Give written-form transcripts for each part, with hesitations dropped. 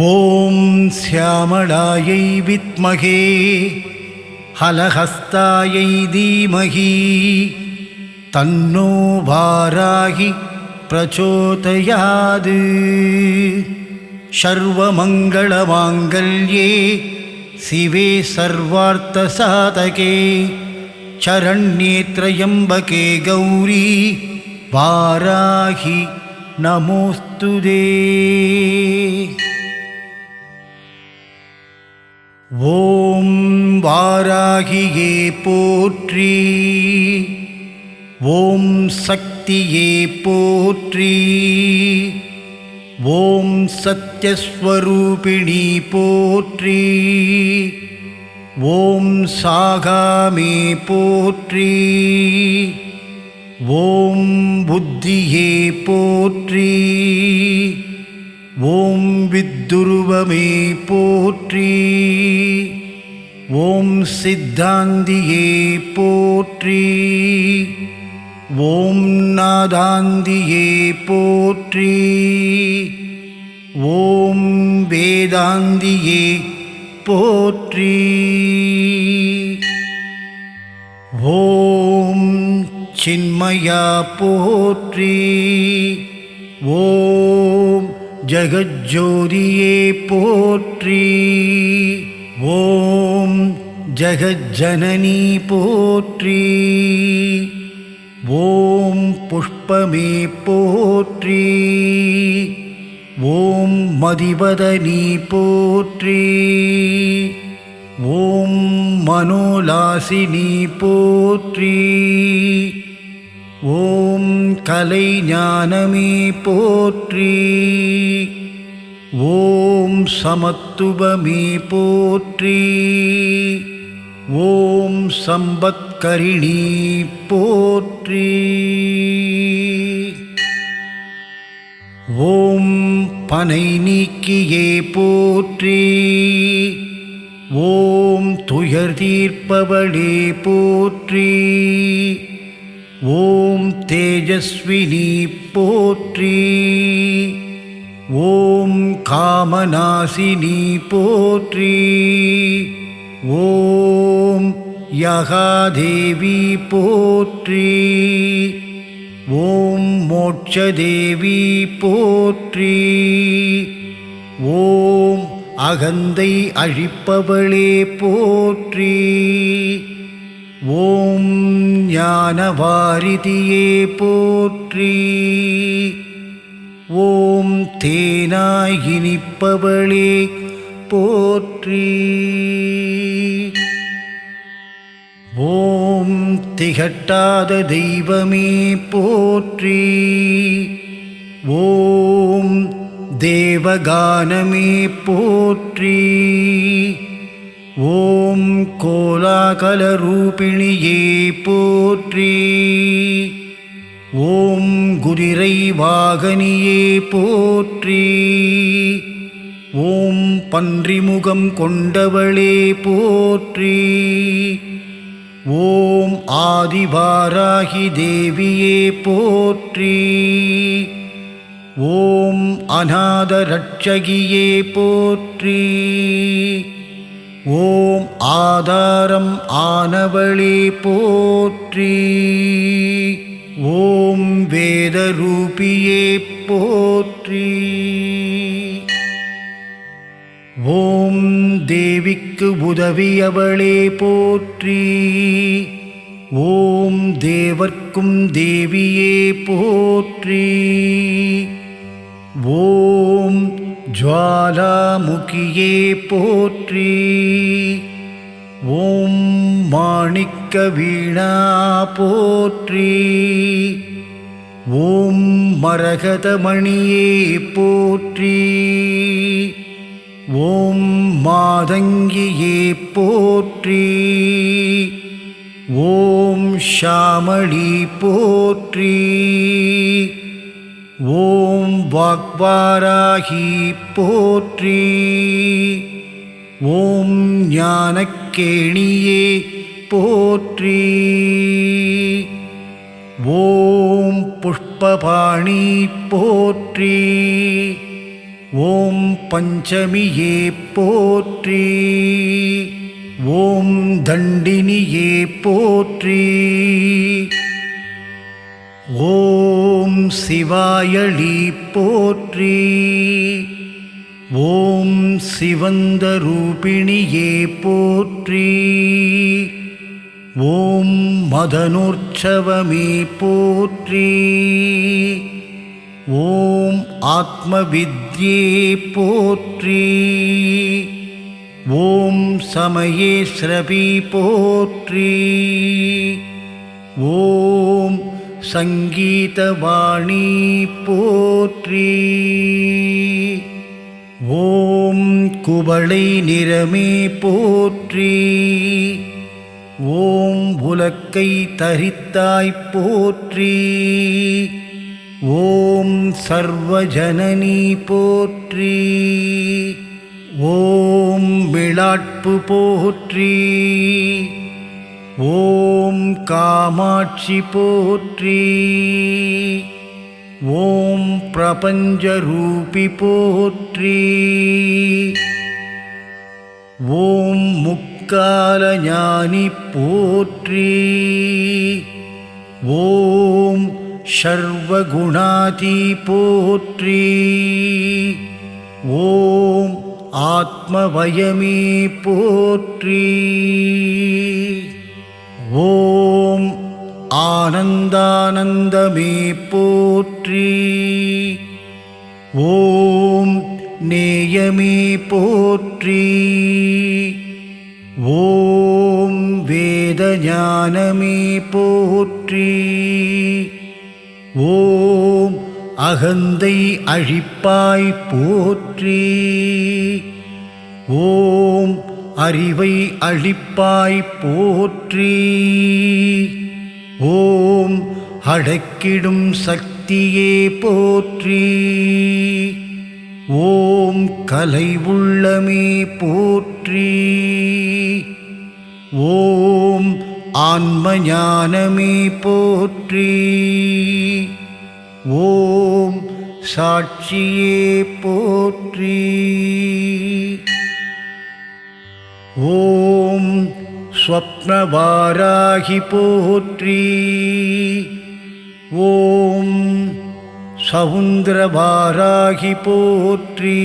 ஓம் ஸ்யாமளாயை வித்மகே ஹலஹஸ்தாயை தீமஹி தன்னோ வாராகி பிரச்சோதயாது. சர்வமங்களமாங்கல்யே சிவே சர்வார்த்தசாதகே சரண்யே த்ர்யம்பகே கௌரி வாராகி நமோஸ்துதே. ஓம் வாராகியே போற்றி, ஓம் சக்தியே போற்றி, ஓம் சத்யஸ்வரூபிணி போற்றி, ஓம் சாகாமே போற்றி, ஓம் புத்தியே போற்றி, ஓம் வித்துருவமே போற்றி, ஓம் சித்தாந்தியே போற்றி, ஓம் நாதாந்தியே போற்றி, ஓம் வேதாந்தியே போற்றி, ஓம் சின்மயா போற்றி, ஓம் ஜகஜ்ஜோதியே போற்றி, ஓம் ஜகஜ்ஜனனி போற்றி, ஓம் புஷ்பமே போற்றி, ஓம் மதிவதனி போற்றி, ஓம் மனோலாசினி போற்றி, ஓம் கலைஞானமே போற்றி, ஓம் சமத்துவமே போற்றி, ஓம் சம்பத்கரிணி போற்றி, ஓம் பனை நீக்கியே போற்றி, ஓம் துயர் தீர்ப்பவளே போற்றி, ஓம் தேஜஸ்வினி போற்றி, ஓம் காமநாசினி போற்றி, ஓம் யகாதேவி போற்றி, ஓம் மோட்சதேவி போற்றி, ஓம் அகந்தை அழிப்பவளே போற்றி, ஓம் ஞானவாரிதியே போற்றி, ஓம் தேனாய் இனிப்பவளே போற்றி, ஓம் திகட்டாத தெய்வமே போற்றி, ஓம் தேவகானமே போற்றி, ஓம் கோலாகலரூபிணியே போற்றி, ஓம் குதிரை வாகனியே போற்றி, ஓம் பன்றிமுகம் கொண்டவளே போற்றி, ஓம் ஆதிவாராகி தேவியே போற்றி, ஓம் அநாத ரட்சகியே போற்றி, ஓம் ஆதாரம் ஆனவளே போற்றி, ஓம் வேதரூபியே போற்றி, ஓம் தேவிக்கு உதவியவளே போற்றி, ஓம் தேவர்க்கும் தேவியே போற்றி, ஓம் ஜ்வாலாமுகியே போற்றி, ஓம் மாணிக்க வீணா போற்றி, ஓம் மரகதமணியே போற்றி, ஓம் மாதங்கியே போற்றி, ஓம் ஷாமளி போற்றி, ஓம் வாக்வாராகி போற்றி, ஓம் ஞானக்கேணியே போற்றி, ஓம் புஷ்பபாணி போற்றி, ஓம் பஞ்சமியே போற்றி. ஓம் தண்டினியே போற்றி. ஓம் சிவாயளி போற்றி. ஓம் சிவந்த ரூபிணியே போற்றி. ஓம் மதனோற்சவமே போற்றி. ஓம் ஆத்மவித்யே போற்றி. ஓம் சமயேஸ்ரவி போற்றி. ஓம் சங்கீதவாணி போற்றி. ஓம் குவளை நிறமே போற்றி. ஓம் உலக்கை தரித்தாய் போற்றி. ஓம் சர்வஜனனி போற்றி. ஓம் விளாட்பு போற்றி. ஓம் காமாட்சி போற்றி. ஓம் பிரபஞ்சரூபி போற்றி. ஓம் முக்காலஞானி போற்றி. ஓம் சர்வகுணாதி போற்றி. ஓம் ஆத்மவயமே போற்றி. ஓம் ஆனந்தானந்தமே போற்றி. ஓம் நேயமே போற்றி. ஓம் வேதஞானமே போற்றி. ஓம் அகந்தை அழிப்பாய் போற்றி. ஓம் அறிவை அழிப்பாய் போற்றி. ஓம் அடக்கிடும் சக்தியே போற்றி. ஓம் கலை உள்ளமே போற்றி. ஓம் ஆன்மஞானமே போற்றி. ஓம் சாட்சியே போற்றி. ஓம் ஸ்வப்னவாராகி போற்றி. ஓம் சவுந்திரவாராகி போற்றி.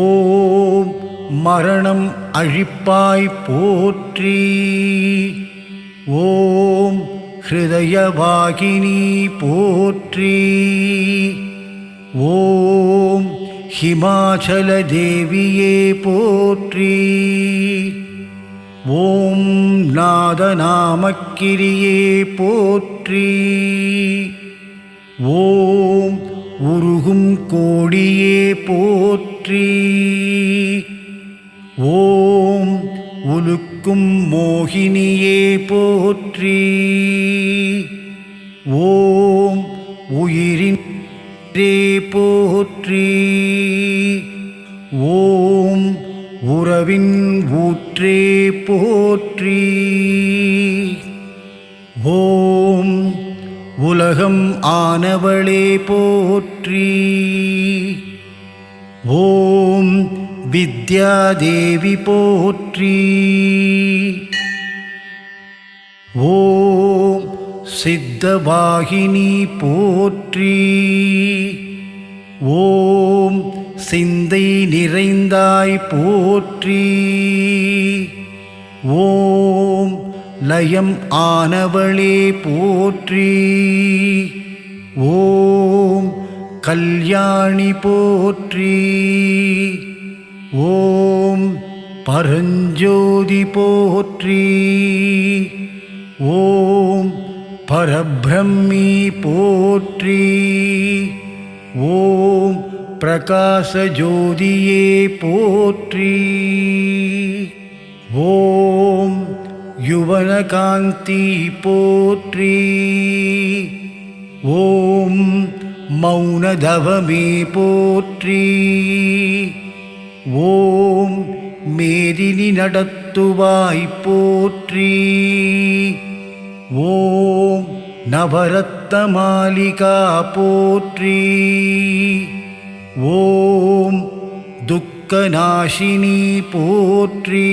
ஓம் மரணம் அழிப்பாய் போற்றி. ஓம் ஹிருதயவாகினி போற்றி. ஓம் ஹிமாச்சல தேவியே போற்றி. ஓம் நாதநாமக்கிரியே போற்றி. ஓம் உருகும் கோடியே போற்றி. ஓம் உலுக்கும் மோகினியே போற்றி. ஓம் உயிரின் போற்றி. ஓம் உறவின் ஊற்றே போற்றி. ஓம் உலகம் ஆனவளே போற்றி. ஓம் வித்யாதேவி போற்றி. ஓம் சித்தவாகினி போற்றி. ஓம் சிந்தை நிறைந்தாய் போற்றி. ஓம் லயம் ஆனவளே போற்றி. ஓம் கல்யாணி போற்றி. ஓம் பரஞ்சோதி போற்றி. ஓம் பரபிரம்மி போற்றி. ஓம் பிரகாசஜோதியே போற்றி. ஓம் யுவனகாந்தி போற்றி. ஓம் மௌனதவமே போற்றி. ஓம் மேதினி நடத்துவாய் போற்றி. ஓம் நவரத்ன மாலிகா போற்றி. ஓம் துக்கநாசினி போற்றி.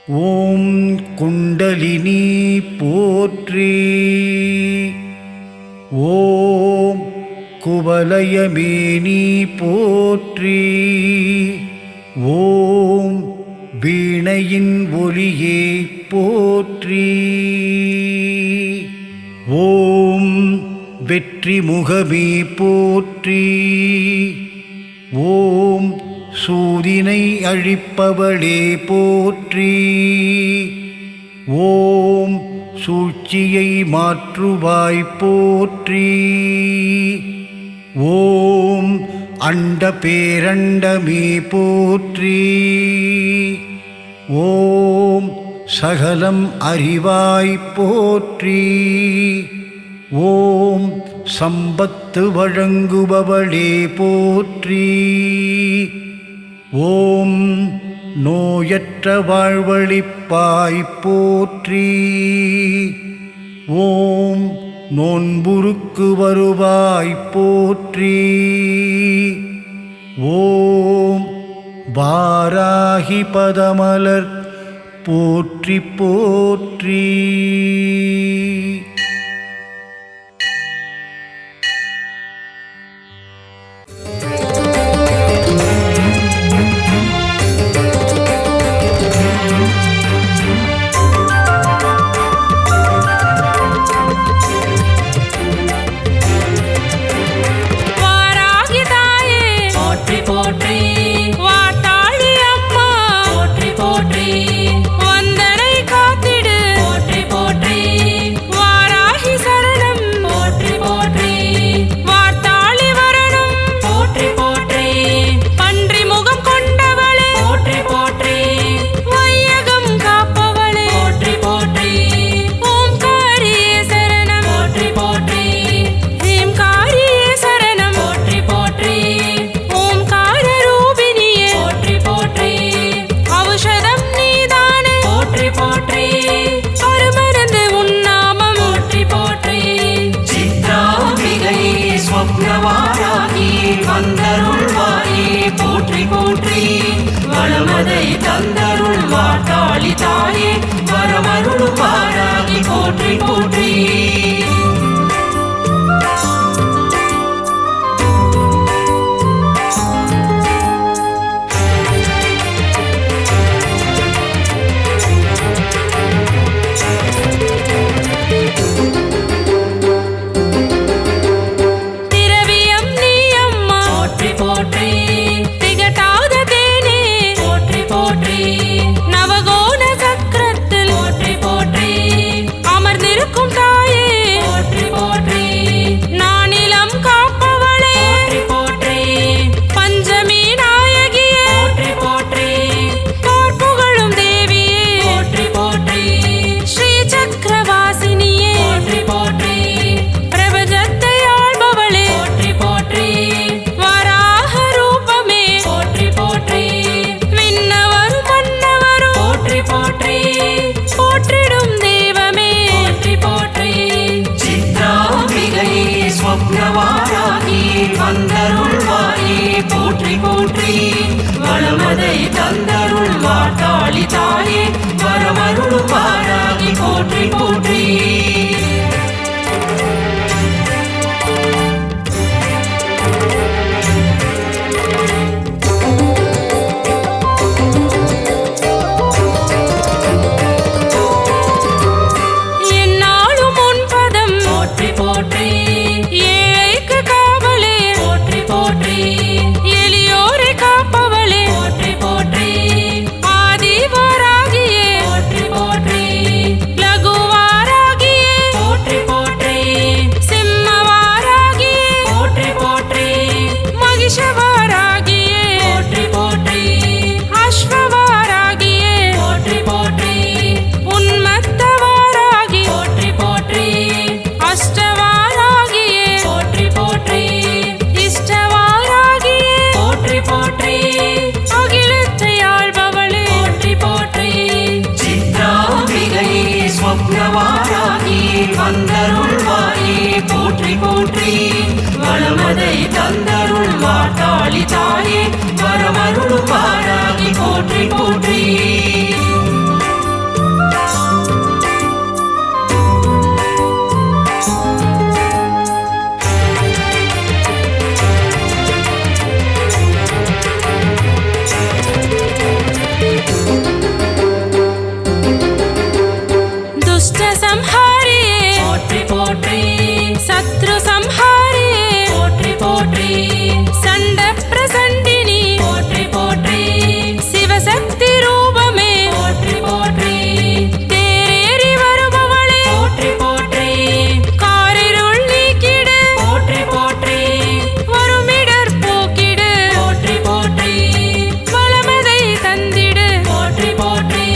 ஓம் குண்டலினி போற்றி. ஓம் குவலயமேனி போற்றி. ஓம் வீணையின் ஒலியே போற்றி. ஓம் வெற்றி முகமே போற்றி. ஓம் சூதினை அழிப்பவளே போற்றி. ஓம் சூழ்ச்சியை மாற்றுவாய் போற்றி. ஓம் அண்ட பேரண்டமே போற்றி. ஓம் சகலம் அறிவாய் போற்றி. ஓம் சம்பத்து வழங்குபவளே போற்றி. ஓம் நோயற்ற வாழ்வளிப்பாய் போற்றி. ஓம் நோன்புருக்கு வருவாய் போற்றி. ஓம் வாராகி பதமலர் போற்றி போற்றி. வளமதை தந்தருள் வாட்டாளி தாயே வரமருள் வாராகி போற்றி போற்றி. வளமதை தந்தருள் வாட்டாளி தாயே வரமருள் வாராகி போற்றி போற்றி. ஆதி வாராகியே போற்றி போற்றி. லகு வாராகியே போற்றி போற்றி வளமதை தந்தருள் வாட்டாளி தாயே வரமருளும் வாராகி போற்றி போற்றி शत्रु संहारे पोट्री पोट्री संड प्रसंडिनी पोट्री पोट्री शिवशक्ति रूप में पोट्री पोट्री तेरेरी वरुबवळे पोट्री पोट्री कारिरुळ नीकिड पोट्री पोट्री वरुमिडर पोकिड पोट्री पोट्री वलमदै तंदिड पोट्री पोट्री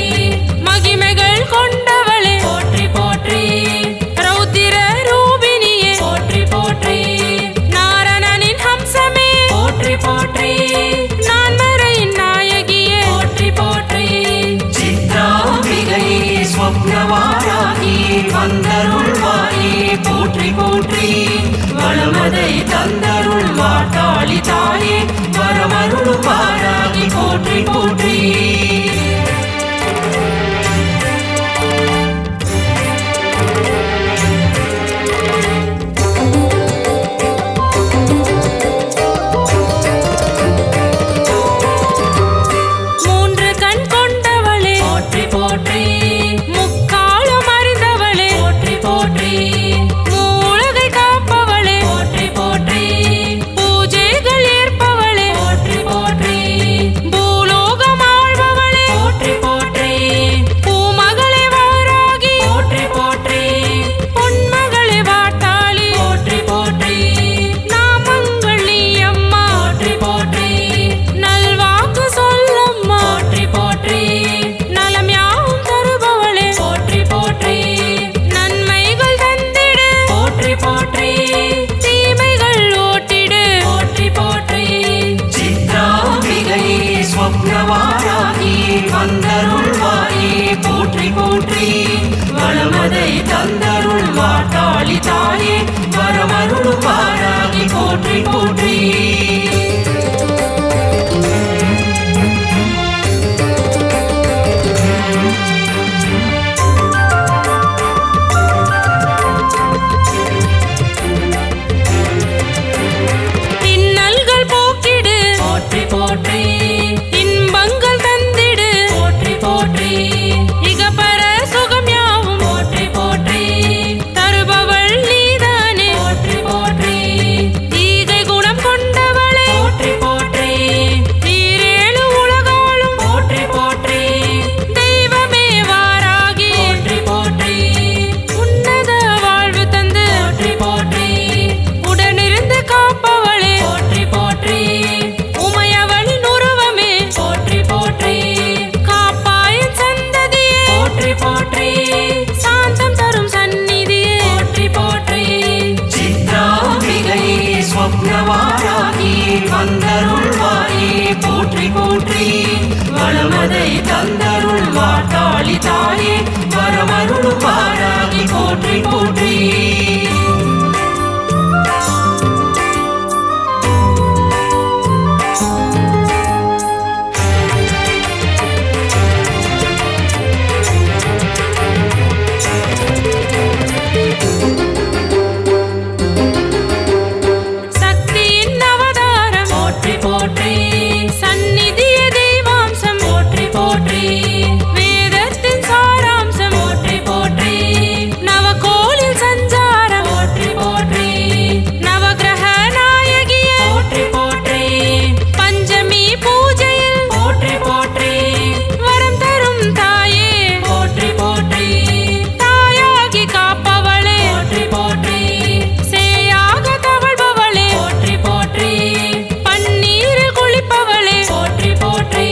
महिमेगळ कोंडवळे पोट्री पोट्री रौद्र போற்றி நான் மறை நாயகியே போற்றி போற்றி சித்ராம்பிகையே ஸ்வப்னவாராகி வந்தருள்வாயே போற்றி போற்றி வளமதை தந்தருள் வாட்டாளி தாயே வரமருளும் வாராகி போற்றி போற்றி வந்தருள்வாயே போற்றி போற்றி வளமதை தந்தருள் வாட்டாளி தாயே வரமருளும் வாராகி போற்றி போற்றி பின்னல்கள் போக்கிடு போற்றி போற்றி இன்பங்கள் தந்திடு போற்றி போற்றி இகபர சுகம் யாவும் போற்றி போற்றி தருபவள் நீதானே போற்றி போற்றி ஈகை குணம் கொண்டவளே போற்றி போற்றி ஈரேழு உலகாலும் போற்றி போற்றி தெய்வமே வாராகி போற்றி போற்றி உன்னத வாழ்வு தந்து போற்றி போற்றி உடனிருந்து காப்பவளே போற்றி போற்றி உமையவளின் உருவமே போற்றி போற்றி காப்பாயின் சந்ததியே போற்றி போற்றி சாந்தம் தரும் சந்நிதியே போற்றி போற்றி சித்ராம்பிகையே ஸ்வப்னவாராகி வந்தருள்வாயே போற்றி போற்றி வளமதை தந்தருள் வாட்டாளி தாயே வரமருளும் வாராகி போற்றி போற்றி சக்தியின் அவதாரம் போற்றி போற்றி சந்நிதிய தெய்வாம்சம் போற்றி போற்றி வேதத்தின் சாராம்சம் போற்றி போற்றி நவகோளில் சஞ்சாரம் போற்றி போற்றி நவகிரக நாயகியே போற்றி போற்றி பஞ்சமி பூஜையில் போற்றி போற்றி வரம் தரும் தாயே போற்றி போற்றி தாயாகி காப்பவளே போற்றி போற்றி சேயாக தவழ்பவளே போற்றி போற்றி பன்னீரில் குளிப்பவளே போற்றி போற்றி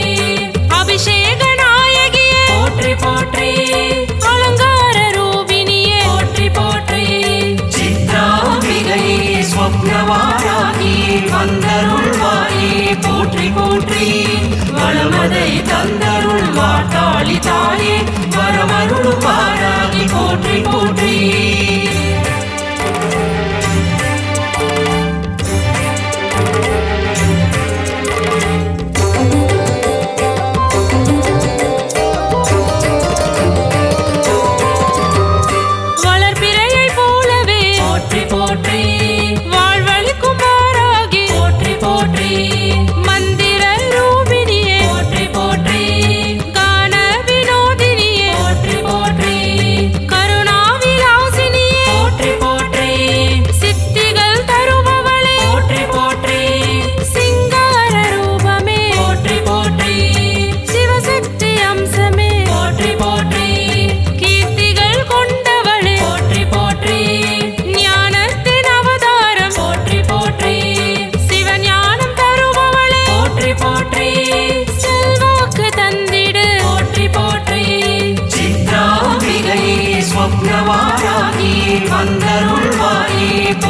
அபிஷேக நாயகியே போற்றி போற்றி அலங்கார ரூபினியே போற்றி போற்றி சித்ராம்பிகையே ஸ்வப்னவாராகி வந்தருள்வாயே போற்றி போற்றி வளமதை தந்தருள் வாட்டாளி தாயே வரமருளும் வாராகி போற்றி போற்றி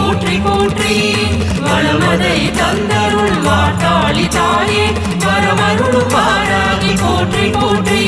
போற்றி போற்றி வளமதை தந்தருள் வாட்டாளி தாயே வரமருள் வாராகி போற்றி போற்றி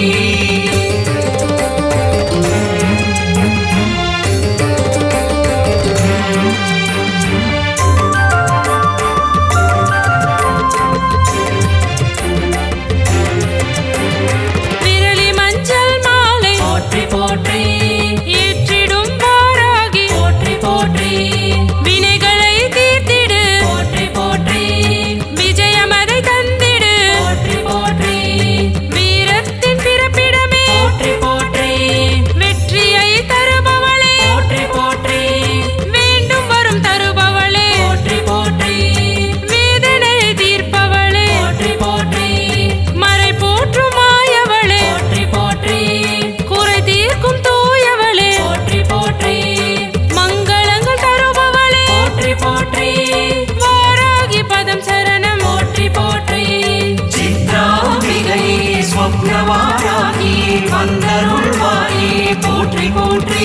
போற்றி போற்றி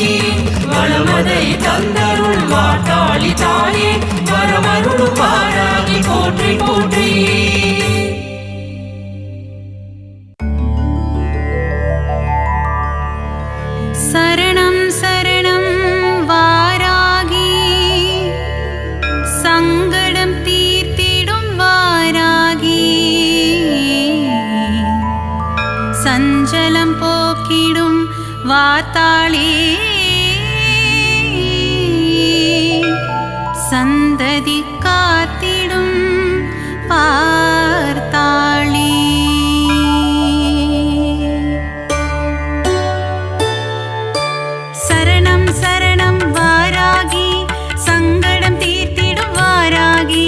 வளமதை தந்தருள் வாட்டாளி தாயே வரமருள் வாராகி போற்றி போற்றி சரணம் சரணம் வாராகி சங்கடம் தீர்த்திடும் வாராகி சஞ்சலம் போக்கிடும் வார்த்தாளி சந்ததி காத்திடும் பார்த்தாளி சரணம் சரணம் வாராகி சங்கடம் தீர்த்திடும் வாராகி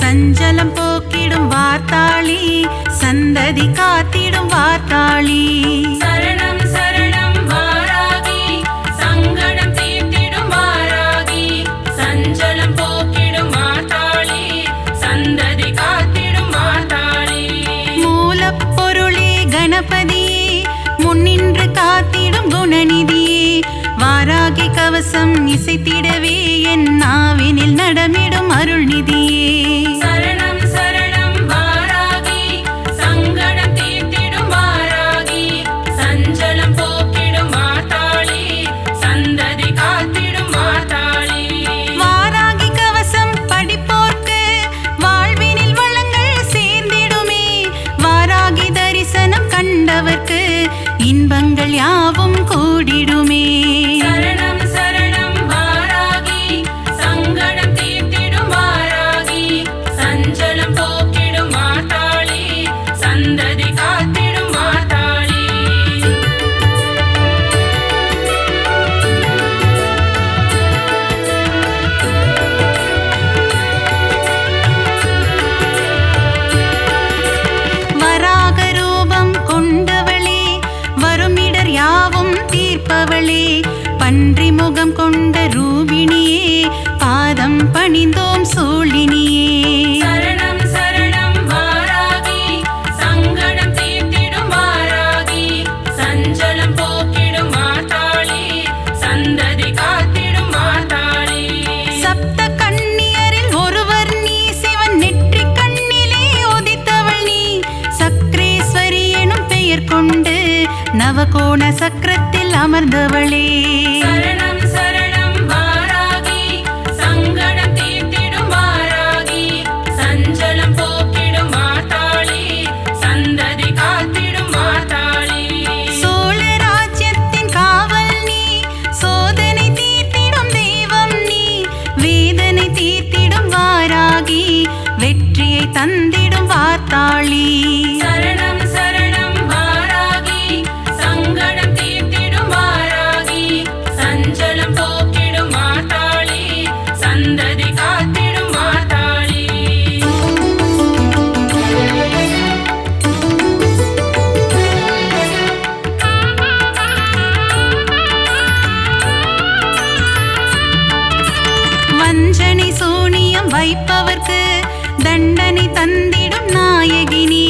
சஞ்சலம் போக்கிடும் வார்த்தாளி சந்ததி காத்திடும் வார்த்தாளி சரணம் சரணம் வாராகி சங்கடம் தீர்த்திடும் வாராகி சஞ்சலம் போக்கிடும் வார்த்தாளி சந்ததி காத்திடும் வார்த்தாளி மூலப்பொருளே கணபதியே முன்னின்று காத்திடும் குணநிதியே வாராகி கவசம் இசைத்திடவே என் நாவினில் நடமிடும் அருள்நிதியே சரணம் சரணம் வாராகி சங்கடம் தீர்த்திடும் வாராகி சஞ்சலம் போக்கிடும் வார்த்தாளி சந்ததி காத்திடும் வார்த்தாளி வாராகி கவசம் படிப்போர்க்கு வாழ்வினில் வளங்கள் சேர்ந்திடுமே வாராகி தரிசனம் கண்டவர்க்கு இன்பங்கள் யாவும் கூடிடுமே சரணம் சரணம் வாராகி சங்கடம் தீர்த்திடும் வாராகி சஞ்சலம் போக்கிடும் வார்த்தாளி சந்ததி காத்திடும் வார்த்தாளி வராக ரூபம் கொண்டவளே வருமிடர் யாவும் தீர்ப்பவளே பன்றி முகம் கொண்ட ரூபிணியே பாதம் பணிந்தோம் சூழினியே சரணம் சரணம் வாராகி சங்கடம் தீர்த்திடும் வாராகி சஞ்சலம் போக்கிடும் வார்த்தாளி சந்ததி காத்திடும் வார்த்தாளி சப்த கன்னியரில் ஒருவர் நீ சிவன் நெற்றி கண்ணிலே உதித்தவள் நீ சக்ரேஸ்வரி எனும் பெயர் கொண்டு நவகோண சக்கரத்தில் அமர்ந்தவளே சரணம் சரணம் வாராகி சங்கடம் தீர்த்திடும் வாராகி சஞ்சலம் போக்கிடும் வார்த்தாளி சந்ததி காத்திடும் வார்த்தாளி சோழ ராஜ்யத்தின் காவல் நீ சோதனை தீர்த்திடும் தெய்வம் நீ வேதனை தீர்த்திடும் வாராகி வெற்றியை தந்திடும் வார்த்தாளி சரணம் சரணம் வாராகி சங்கடம் தீர்த்திடும் வாராகி சஞ்சலம் போக்கிடும் வார்த்தாளி சந்ததி காத்திடும் வார்த்தாளி வஞ்சனை சூனியம் வைப்பவர்க்கு தண்டனை தந்திடும் நாயகினி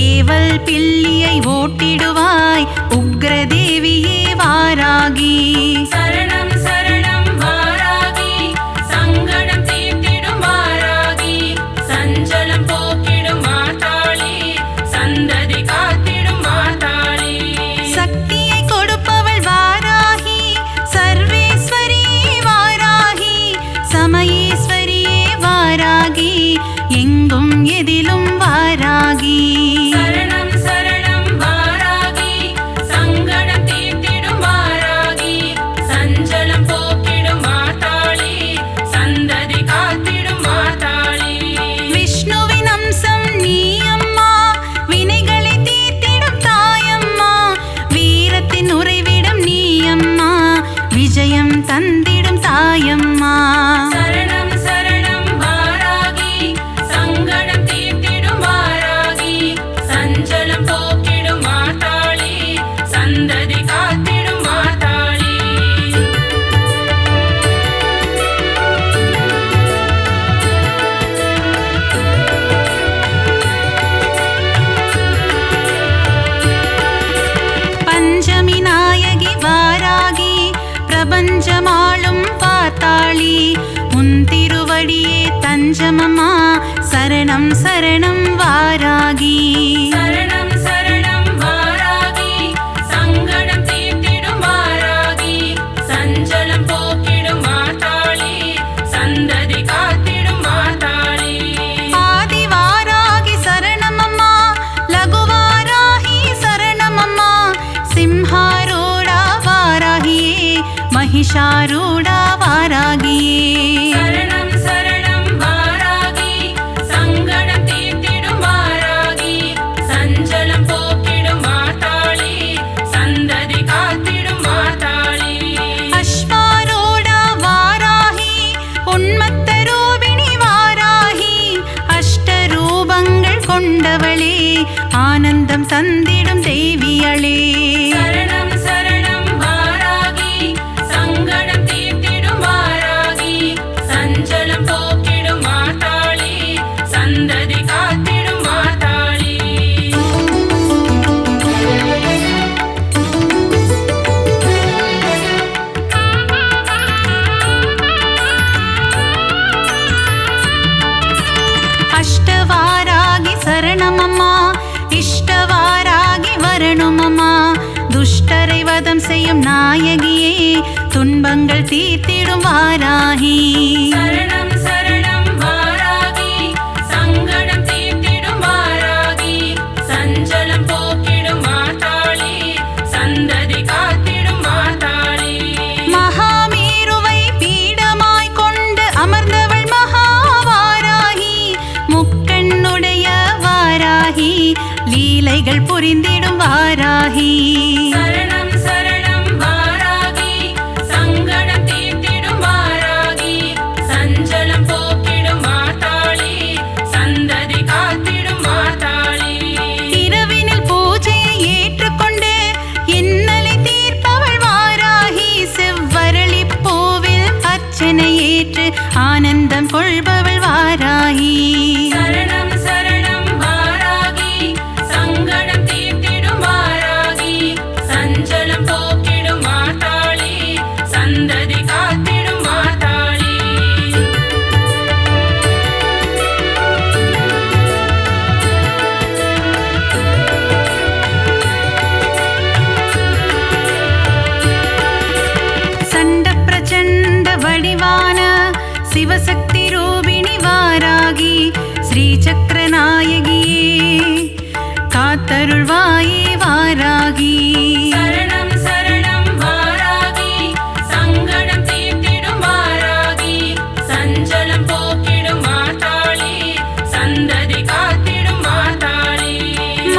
ஏவல் பில்லியை ஓட்டிடுவாய் உக்ரதேவியே வாராகி சரணம் சரணம் வாராகி சங்கடம் எதிலும் வாராகி. சரணம் சரணம் வாராகி, சங்கடம் தீர்த்திடும் வாராகி, சஞ்சலம் போக்கிடும் மாதாளி, சந்ததி காத்திடும் மாதாளி. விஷ்ணுவின் அம்சம் நீ அம்மா, வினைகளை தீர்த்திடும் தாயம்மா, வீரத்தின் உறைவிடம் நீ அம்மா, விஜயம் தந்திடும் தாயம்மா. சரணம் சரணம் வாராகி, சங்கடம் தீர்த்திடும் வாராகி, சஞ்சலம் போக்கிடும் மாதாளி, சந்ததி காத்திடும் மாதாளி. பஞ்சமி நாயகி வாராகி, பிரபஞ்சமாளும் பார்த்தாளி, உன் திருவடியே தஞ்சமம்மா, சரணம் சரணம் வாராகி. சரணம் சரணம் வாராகி, சங்கடம் தீர்த்திடும் வாராகி, சஞ்சலம் போக்கிடும் மாதாளி, சந்ததி காத்திடும் மாதாளி. ஆதி வாராகி சரணமம்மா, லகுவாராகி சரணமம்மா, சிம்ஹாரூடா வாராகியே, மகிஷாரூடா வாராகியே. சரணம் சரணம் வாராகி, சங்கடம் தீர்த்திடும் வாராகி, சஞ்சலம் போக்கிடும் மாதாளி, சந்ததி காத்திடும் மாதாளி. அஸ்வாரூடா வாராகி, உன்மத்த ரூபிணி வாராகி, அஷ்டரூபங்கள் கொண்டவளே, ஆனந்தம் தந்திடும் தேவியளே. சரணம் சரணம் வாராகி, சங்கடம் தீர்த்திடும் வாராகி, சஞ்சலம் போக்கிடும் மாதாளி, சந்ததி காத்திடும் மாதாளி. அஷ்டவாராகி சரணமம்மா, இஷ்டவாராகி வரணுமம்மா, துஷ்டரை வதம் செய்யும் நாயகியே, துன்பங்கள் தீர்த்திடும் வாராகி. சரணம் சரணம் வாராகி, சங்கடம் தீர்த்திடும் வாராகி, சஞ்சலம் போக்கிடும் மாதாளி, சந்ததி காத்திடும் மாதாளி. மகாமேருவை பீடமாய் கொண்டு அமர்ந்தவள் மகாவாராகி, முக்கண்ணுடைய வாராகி, லீலைகள் புரிந்திடும் வாராகி. சரணம் சரணம் வாராகி, சங்கடம் தீர்த்திடும் வாராகி, சஞ்சலம் போக்கிடும் மாதாளி, சந்ததி காத்திடும் மாதாளி. இரவினில் பூஜையை ஏற்றுக்கொண்டு இன்னலை தீர்ப்பவள் வாராகி, செவ்வரளி பூவில் அர்ச்சனை ஏற்று ஆனந்தம் கொள்பவள் வாராகி. சரணம் சரணம் வாராகி, சங்கடம் தீர்த்திடும் வாராகி, சஞ்சலம் போக்கிடும் மாதாளி, சந்ததி காத்திடும் மாதாளி. சண்ட பிரச்சண்ட வடிவான சிவசக்தி ரூபிணி வாராகி, ஸ்ரீ சக்கரநாயகியே, காத்தருள்வாயே வாராகி. சரணம் சரணம் வாராகி, சங்கடம் தீர்த்திடும் வாராகி, சஞ்சலம் போக்கிடும் மாதாளி, சந்ததி காத்திடும் மாதாளி.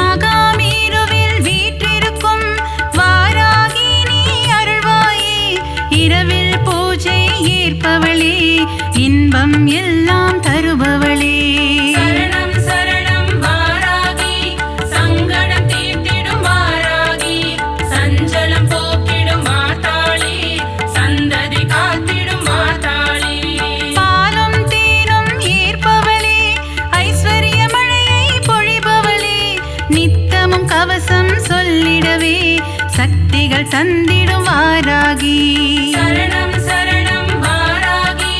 மகாமேருவில் வீற்றிருக்கும் வாராகி நீ அருள்வாயே, இரவில் பூஜை ஏற்பவளே, இன்பம் எல்லாம் தருபவளே. சரணம் சரணம் வாராகி, சங்கடம் தீர்த்திடும் வாராகி, சஞ்சலம் போக்கிடும் மாதாளி, சந்ததி காத்திடும் மாதாளி. பாலும் தேனும் ஏற்பவளே, ஐஸ்வர்ய மழையை பொழிபவளே, நித்தமும் கவசம் சொல்லிடவே, சக்திகள் தந்திடும் வாராகி. சரணம் சரணம் வாராகி,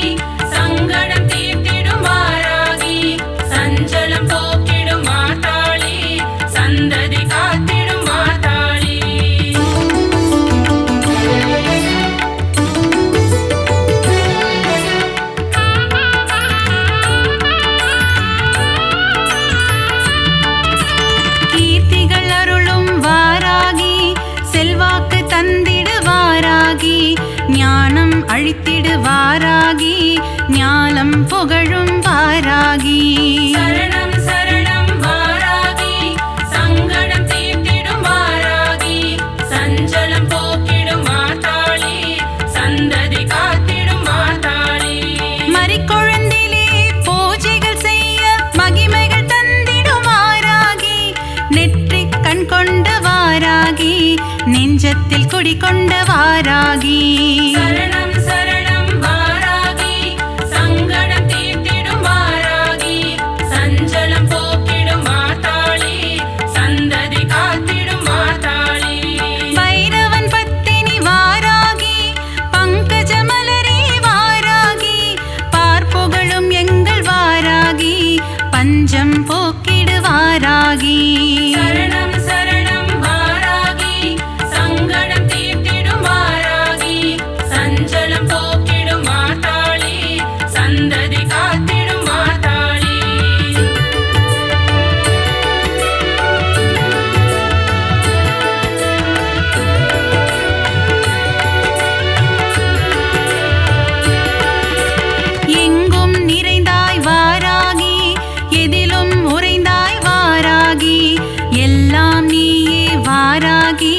சங்கடம் தீர்த்திடும் வாராகி, சஞ்சலம் போக்கிடும் மாதாளி, சந்ததி காத்திடும் மாதாளி. அழித்திடு வாராகி ஞாலம் புகழும் வாராகி சரணம் சரணம் வாராகி சங்கடம் தீர்த்திடும் வாராகி சஞ்சலம் போக்கிடும் மாதாளி சந்ததி காத்திடும் மாதாளி மறிக்கொழுந்திலே பூஜைகள் செய்ய மகிமைகள் தந்திடும் வாராகி நெற்றிக் கண் கொண்ட வாராகி நெஞ்சத்தில் குடிகொண்ட வாராகி சரணம் சரணம் வாராகி சங்கடம் தீர்த்திடும் வாராகி சஞ்சலம் போக்கிடும் மாதாளி சந்ததி காத்திடும் மாதாளி பைரவன் பத்தினி வாராகி பங்கஜ மலரே வாராகி பார்ப்புகழும் எங்கள் வாராகி பஞ்சம் போக்கிடு வாராகி சரணம் சரணம் வாராகி சங்கடம் தீர்த்திடும் வாராகி சஞ்சலம் போக்கிடும் மாதாளி சந்ததி காத்திடும் மாதாளி எங்கும் நிறைந்தாய் வாராகி எதிலும் உறைந்தாய் வாராகி எல்லாம் நீயே வாராகி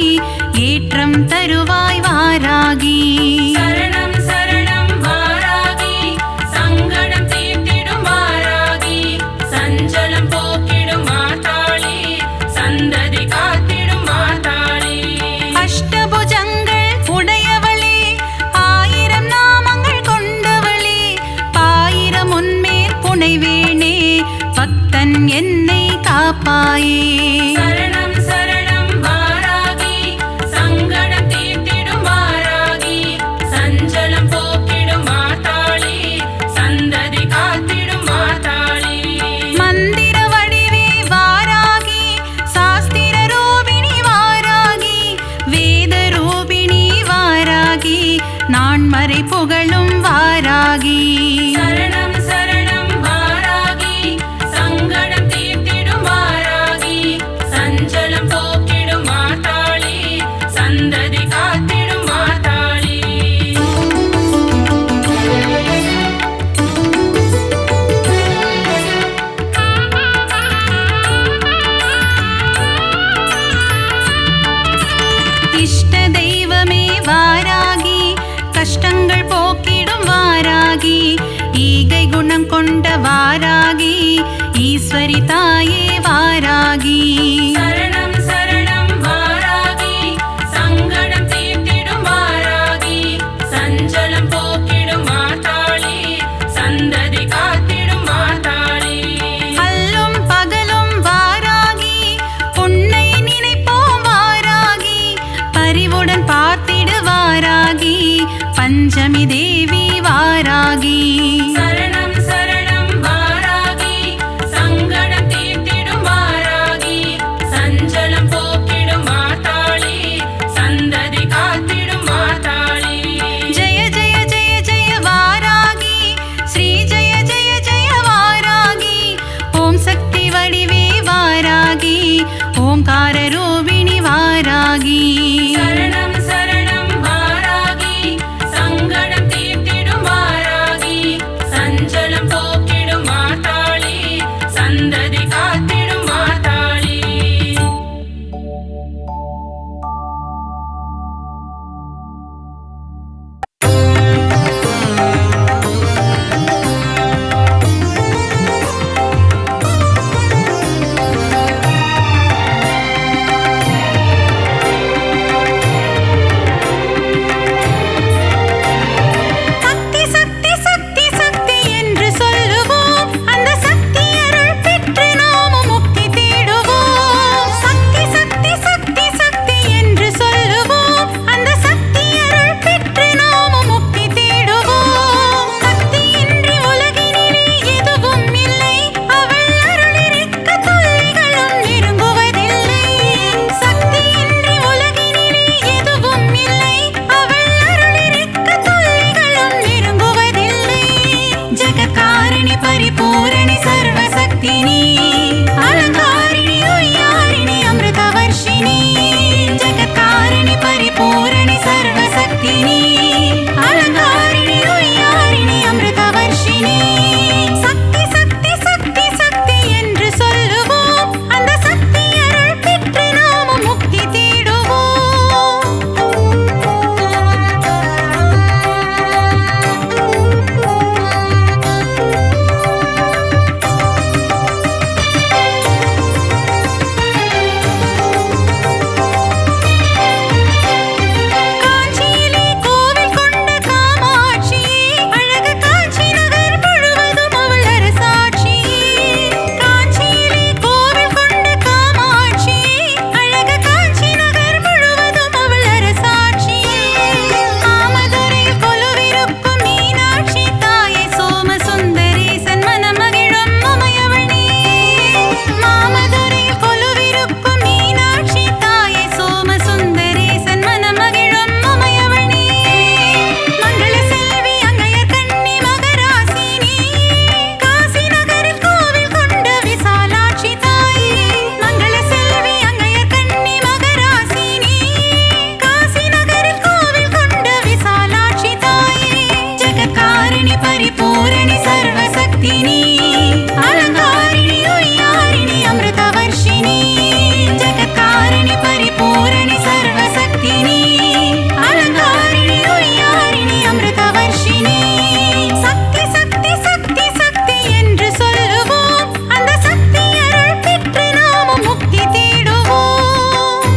ஏற்றம் தருவாய் வாராகி சரணம் சரணம் வாராகி சங்கடம் தீர்த்திடும் வாராகி சஞ்சலம் போக்கிடும் மாதாளி சந்ததி காத்திடும் மாதாளி அஷ்டபுஜங்கள் உடையவளே ஆயிரம் நாமங்கள் கொண்டவளே பாயிரம் உன்மேல் புனைவேனே பக்தன் என்னை காப்பாயே சரணம் சரணம் வாராகி சங்கடம் தீர்த்திடும் வாராகி சஞ்சலம் போக்கிடும் மாதாளி சந்ததி காத்திடும் மாதாளி மந்திர வடிவே வாராகி சாஸ்திர ரூபிணி வாராகி வேத ரூபிணி வாராகி நான்மறை புகழும் வாராகி சரணம் சரணம் வாராகி சங்கடம் தீர்த்திடும் வாராகி சஞ்சலம் போக்கிடும் மாதாளி சந்ததி காத்திடும் மாதாளி இஷ்ட தெய்வமே வாராகி கஷ்டங்கள் போக்கிடும் வாராகி ஈகை குணம் கொண்ட வாராகி ஈஸ்வரி தாயே வாராகி சரணம் சரணம் வாராகி சங்கடம் தீர்த்திடும் வாராகி சஞ்சலம் போக்கிடும் மாதாளி சந்ததி காத்திடும் மாதாளி அல்லும் பகலும் வாராகி உன்னை நினைப்போம் வாராகி பரிவுடன் பார்த்திடு வாராகி பஞ்சமி தேவி வாராகி சரணம் சரணம் வாராகி சங்கடம் தீர்த்திடும் வாராகி சஞ்சலம் பரிபூரணி சர்வசக்தினி அலங்காரிணி உய்யாரிணி அமிர்தவர்ஷினி ஜகத்காரிணி பரிபூரணி சர்வசக்தினி அலங்காரிணி உய்யாரிணி அமிர்தவர்ஷினி சக்தி சக்தி சக்தி சக்தி என்று சொல்லுவோம் அந்த சக்தி அருள் பெற்று நாமும் முக்தி தேடுவோம்.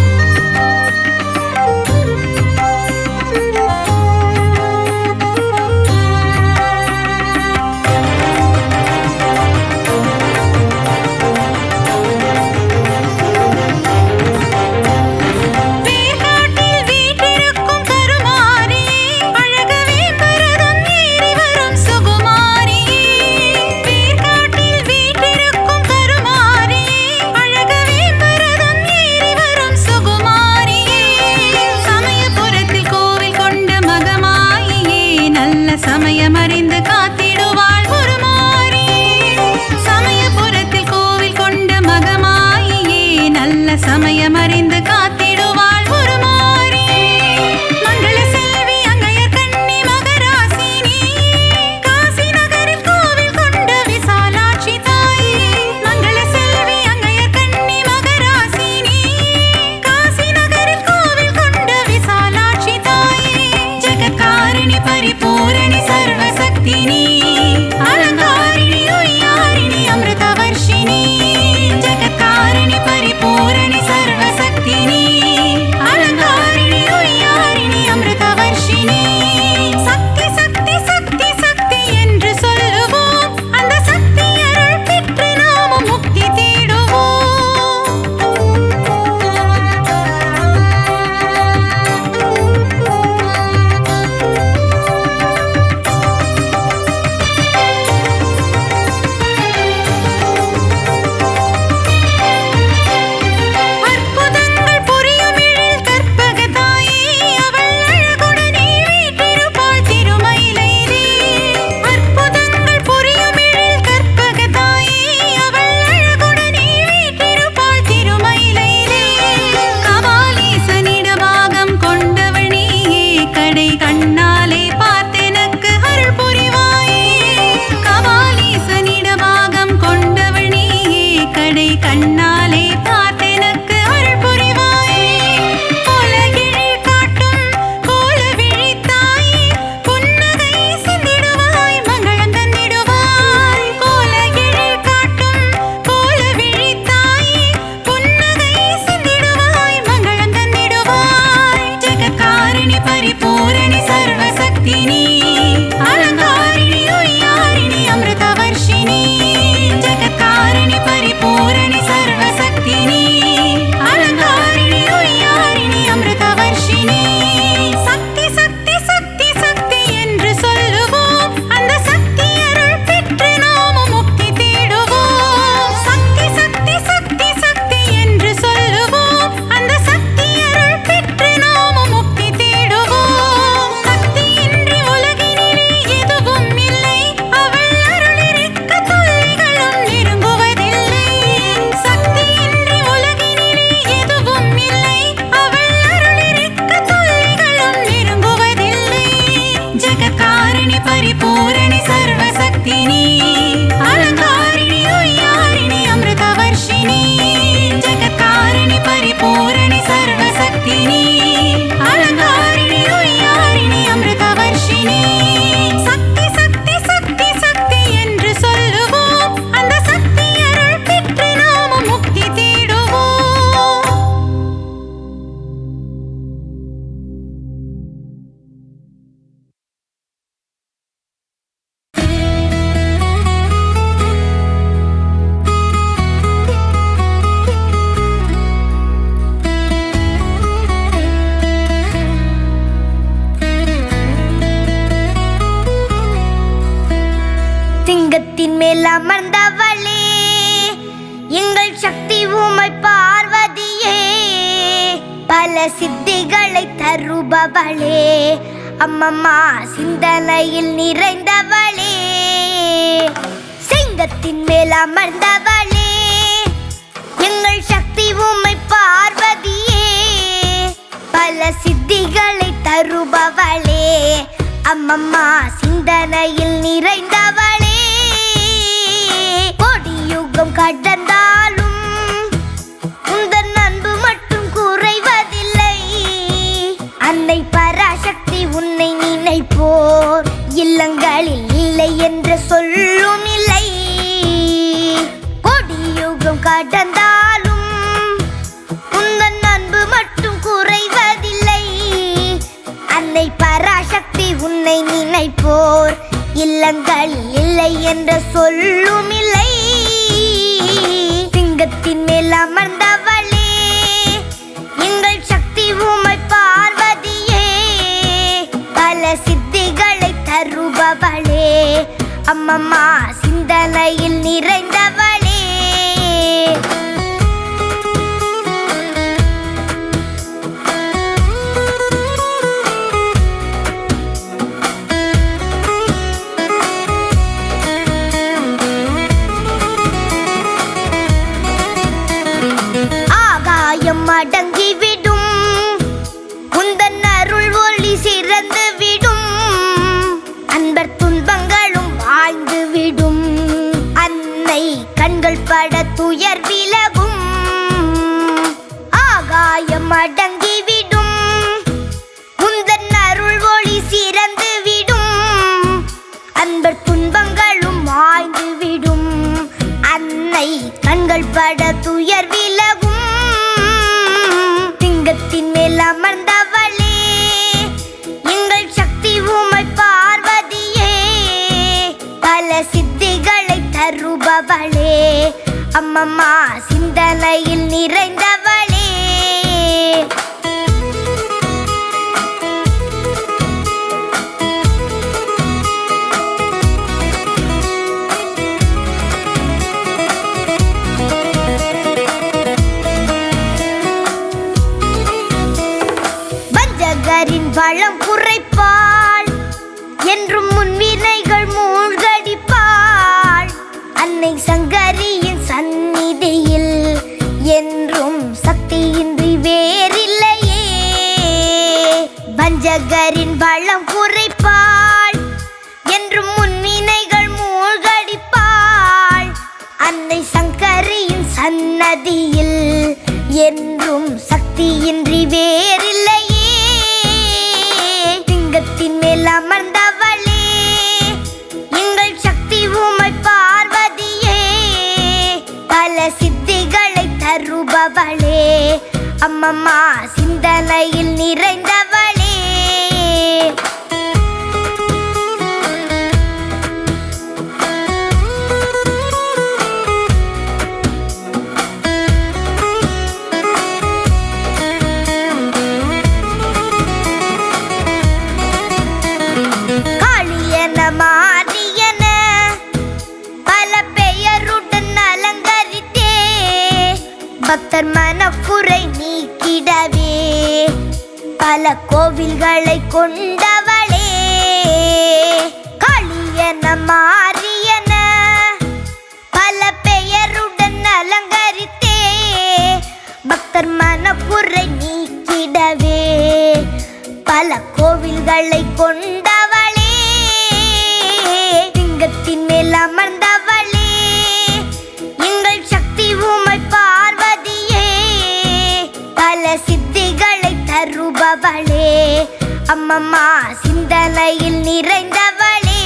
வேர்காட்டில் வீற்றிருக்கும் கருமாரியே அழகவே பரதம் ஏறி வரும் சுகுமாரியே வேர்காட்டில் வீற்றிருக்கும் கருமாரியே அழகவே பரதம் ஏறி வரும் சுகுமாரியே சமயபுரத்தில் கோவில் கொண்ட மகமாயியே நல்ல சமயம் அறிந்து காத்திடுவாள் ஒரு மாரியே சமயபுரத்தில் கோவில் கொண்ட மகமாயியே நல்ல சமயம் அறிந்து காத்திடுவாள் ஒரு மாரியே மங்கள செல்வி அங்கையர் கண்ணி மகராசினி காசி நகரில் கோவில் கொண்ட விசாலாட்சி தாயே மங்கள செல்வி அங்கையர் கண்ணி மகராசினி காசி நகரில் கோவில் கொண்ட விசாலாட்சி தாயே ஜகத்காரிணி பரிபூரணி சர்வசக்தினி அலங்காரிணி உய்யாரிணி அமிர்தவர்ஷினி ஜகத்காரிணி பரிபூரணி சர்வசக்தினி அலங்காரிணி உய்யாரிணி அமிர்தவர்ஷினி சக்தி சக்தி சக்தி சக்தி என்று சொல்லுவோம் அந்த சக்தி அருள் பெற்று நாமும் முக்தி தேடுவோம். அற்புதங்கள் புரியும் எழில் கற்பகத்தாயே அவள் அழகுடனே வீற்றிருப்பாள் திருமயிலையிலே அற்புதங்கள் புரியும் எழில் கற்பகத்தாயே அவள் அழகுடனே வீற்றிருப்பாள் திருமயிலையிலே கபாலீசனிடபாகம் கொண்டவள் நீயே கடை கண்ணாலே பார்த்தெனக்கு அருள் புரிவாயே கபாலீசனிடபாகம் கொண்டவள் நீயே கடை கண்ணாலே பார்த்தெனக்கு அருள் புரிவாயே உலகிழில் காட்டும் கோலவிழித்தாயே புன்னகை சிந்திடுவாய் மங்களம் தந்திடுவாய் உலகிழில் காட்டும் கோலவிழித்தாயே புன்னகை சிந்திடுவாய் மங்களம் தந்திடுவாய் ஜகத்காரிணி பரிபூரணி சர்வசக்தினி அலங்காரிணி உய்யாரிணி அமிர்தவர்ஷினி ஜகத்காரிணி பரிபூரணி சர்வசக்தினி அலங்காரிணி உய்யாரிணி அமிர்தவர்ஷினி சக்தி சக்தி சக்தி சக்தி என்று சொல்லுவோம் அந்த சக்தி அருள் பெற்று நாமும் முக்தி தேடுவோம் சக்தி சக்தி சக்தி சக்தி என்று சொல்லுவோம் அந்த சக்தி அருள் பெற்று நாமும் முக்தி தேடுவோம் சக்தியின்றி உலகினிலே எதுவும் இல்லை அவள் அருளிருக்க தொல்லைகளும் நெருங்குவதில்லை சக்தியின்றி உலகினிலே எதுவும் இல்லை அவள் அருளிருக்க தொல்லைகளும் நெருங்குவதில்லை ஜகத்காரிணி பரிபூரணி சர்வசக்தினி அலங்காரிணி உய்யாரிணி அமிர்தவர்ஷினி ஜகத்காரிணி பரிபூரணி சர்வசக்தினி அலங்காரிணி உய்யாரிணி அமிர்தவர்ஷினி சக்தி சக்தி சக்தி சக்தி என்று சொல்லுவோம் அந்த சக்தி அருள் பெற்று நாமும் முக்தி தேடுவோம். சிங்கத்தின் மேல் அமர்ந்தவளே எங்கள் சக்தி உமை பார்வதியே பல சித்திகளை தருபவளே அம்மம்மா சிந்தனையில் நிறைந்தவளே சிங்கத்தின் மேல் அமர்ந்தவளே எங்கள் சக்தி உமை பார்வதியே பல சித்திகளை தருபவளே அம்மம்மா சிந்தனையில் நிறைந்தவளே யுகம் கடந்தாலும் உந்தன் அன்பு மட்டும் குறைவதில்லை. அன்னை பராசக்தி உன்னை நினைப்போர் இல்லங்களில் இல்லை என்ற சொல்லும் இல்லை. கொடியுகம் கடந்தாலும் உந்தன் அன்பு மட்டும் குறைவதில்லை. அன்னை பராசக்தி உன்னை நினைப்போர் இல்லங்களில் இல்லை என்ற சொல்லும் இல்லை. சிங்கத்தின் மேல் அமர்ந்தவளே எங்கள் சக்தி உமை பார்வதியே. பல சித்திகளை தருபவளே அம்மம்மா சிந்தனையில் நிறைந்தவளே. ஆகாயம் அடங்கிவிடும் உந்தன் அருள் ஒளி சிறந்து விடும். அன்பர் துன்பங்களும் வாழ்ந்து விடும். அன்னை கண்கள் பட துயர் விலகும். ஆகாயம் அடங்கிவிடும் உந்தன் அருள் ஒளி சிறந்து விடும். அன்பர் துன்பங்களும் வாழ்ந்து விடும். அன்னை கண்கள் பட துயர் விலகும். சிங்கத்தின் மேல் அமர்ந்தவளே எங்கள் சக்தி உமை பார்வதியே. பல சித்திகளை தருபவளே அம்மம்மா சிந்தனையில் நிறைந்தவளே. வஞ்சகரின் வளம் குறைப்பாள் என்றும் முன்வினைகள் மூழ்கடிப்பாள். அன்னை சங்கரியின் சந்நிதியில் என்றும் சக்தியின்றி வேறில்லையே. வஞ்சகரின் வளம் குறைப்பாள் என்றும் முன்வினைகள் மூழ்கடிப்பாள். அன்னை சங்கரியின் சன்னதியில் என்றும் சக்தியின்றி வேறில்லையே. சிங்கத்தின் மேல் அமர்ந்தவளே எங்கள் சக்தி உமை பார்வதியே. பல சித்திகளை தருபவளே அம்மம்மா சிந்தனையில் நிறைந்தவளே. காளியன மாரியன பல பெயருடன் அலங்கரித்தே. பக்தர் மனக்குறை நீக்கிடவே பல கோவில்களை கொண்டவளே. காளியன மாரியன பல பெயருடன் அலங்கரித்தே. பக்தர் மனக்குறை நீக்கிடவே பல கோவில்களை கொண்டவளே. சிங்கத்தின் மேல் அமர்ந்தவளே எங்கள் சக்தி உமை பார்வதியே. பல சித்திகளை தருபவளே அம்மம்மா சிந்தனையில் நிறைந்தவளே.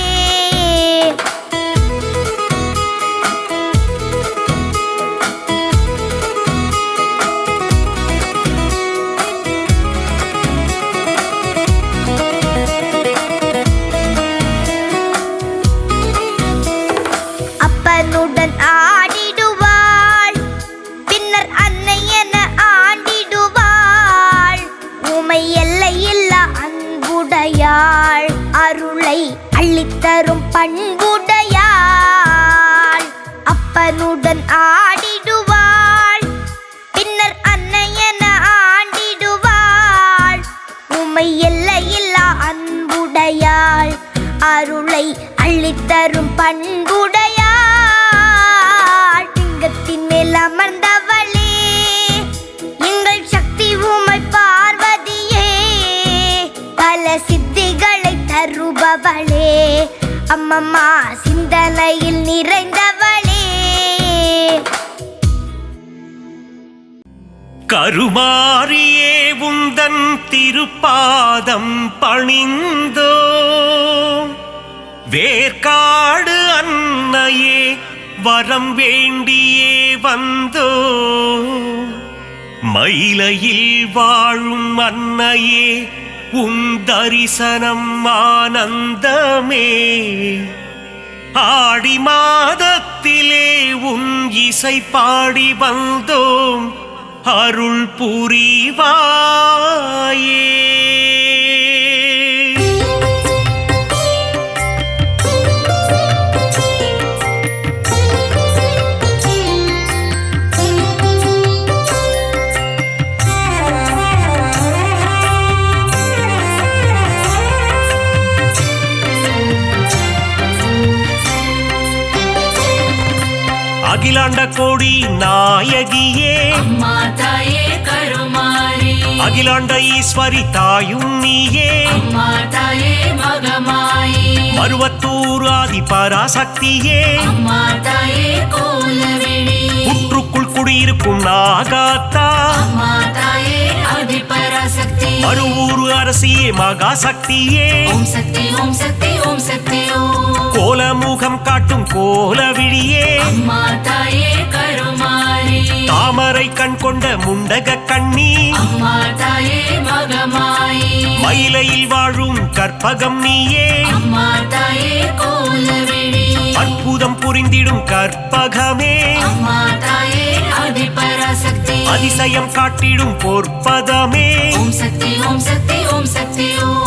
அப்பனுடன் ஆடிடுவாள் பின்னர் அன்னை என ஆண்டிடுவாள். உமை எல்லையில்லா அன்புடையாள் அருளை அள்ளித்தரும் பண்புடையாள். அப்பனுடன் ஆடிடுவாள் பின்னர் அன்னை என ஆண்டிடுவாள். உமை எல்லையில்லா அன்புடையாள் அருளை அள்ளித்தரும் பண்புடையாள். சிங்கத்தின் மேல் அமர்ந்தவளே எங்கள் சக்தி உமை பார்வதியே. பல சித்திகளை தருபவளே அம்மம்மா சிந்தனையில் நிறைந்தவளே. கருமாரியே உந்தன் திருப்பாதம் பணிந்தோ, வேர்க்காடு அன்னையே வரம் வேண்டியே வந்தோ, மயிலையில் வாழும் அன்னையே உன் தரிசனம் ஆனந்தமே, ஆடி மாதத்திலே உன் இசை பாடி வந்தோம் அருள் புரிவாயே. அகிலாண்ட கோடி நாயகியே அம்மா தாயே கருமாரி, அகிலாண்ட ஈஸ்வரி தாயும் நீயே, அம்மா தாயே மகமாயி, மருவத்தூர் ஆதி பராசக்தியே, அம்மா தாயே கோலவிழி, புற்றுக்குள் குடியிருக்கும் நாகாத்தா, அம்மா தாயே ஆதிபராசக்தி, மருவூர் அரசியே மகாசக்தியே, ஓம் சக்தி ஓம் சக்தி ஓம் சக்தி ஓம், கோலமுகம் காட்டும் கோலவிழியே, அம்மா தாயே கருமாரி, தாமரை கண் கொண்ட முண்டக கண்ணி, அம்மா தாயே மகமாயி, மயிலையில் வாழும் கற்பகம் நீயே, அம்மா தாயே கோலவிழி, அற்புதம் புரிந்திடும் கற்பகமே, அம்மா தாயே ஆதிபராசக்தி, அதிசயம் காட்டிடும் பொற்பதமே, ஓம் சக்தி ஓம் சக்தி ஓம் சக்தி ஓம்,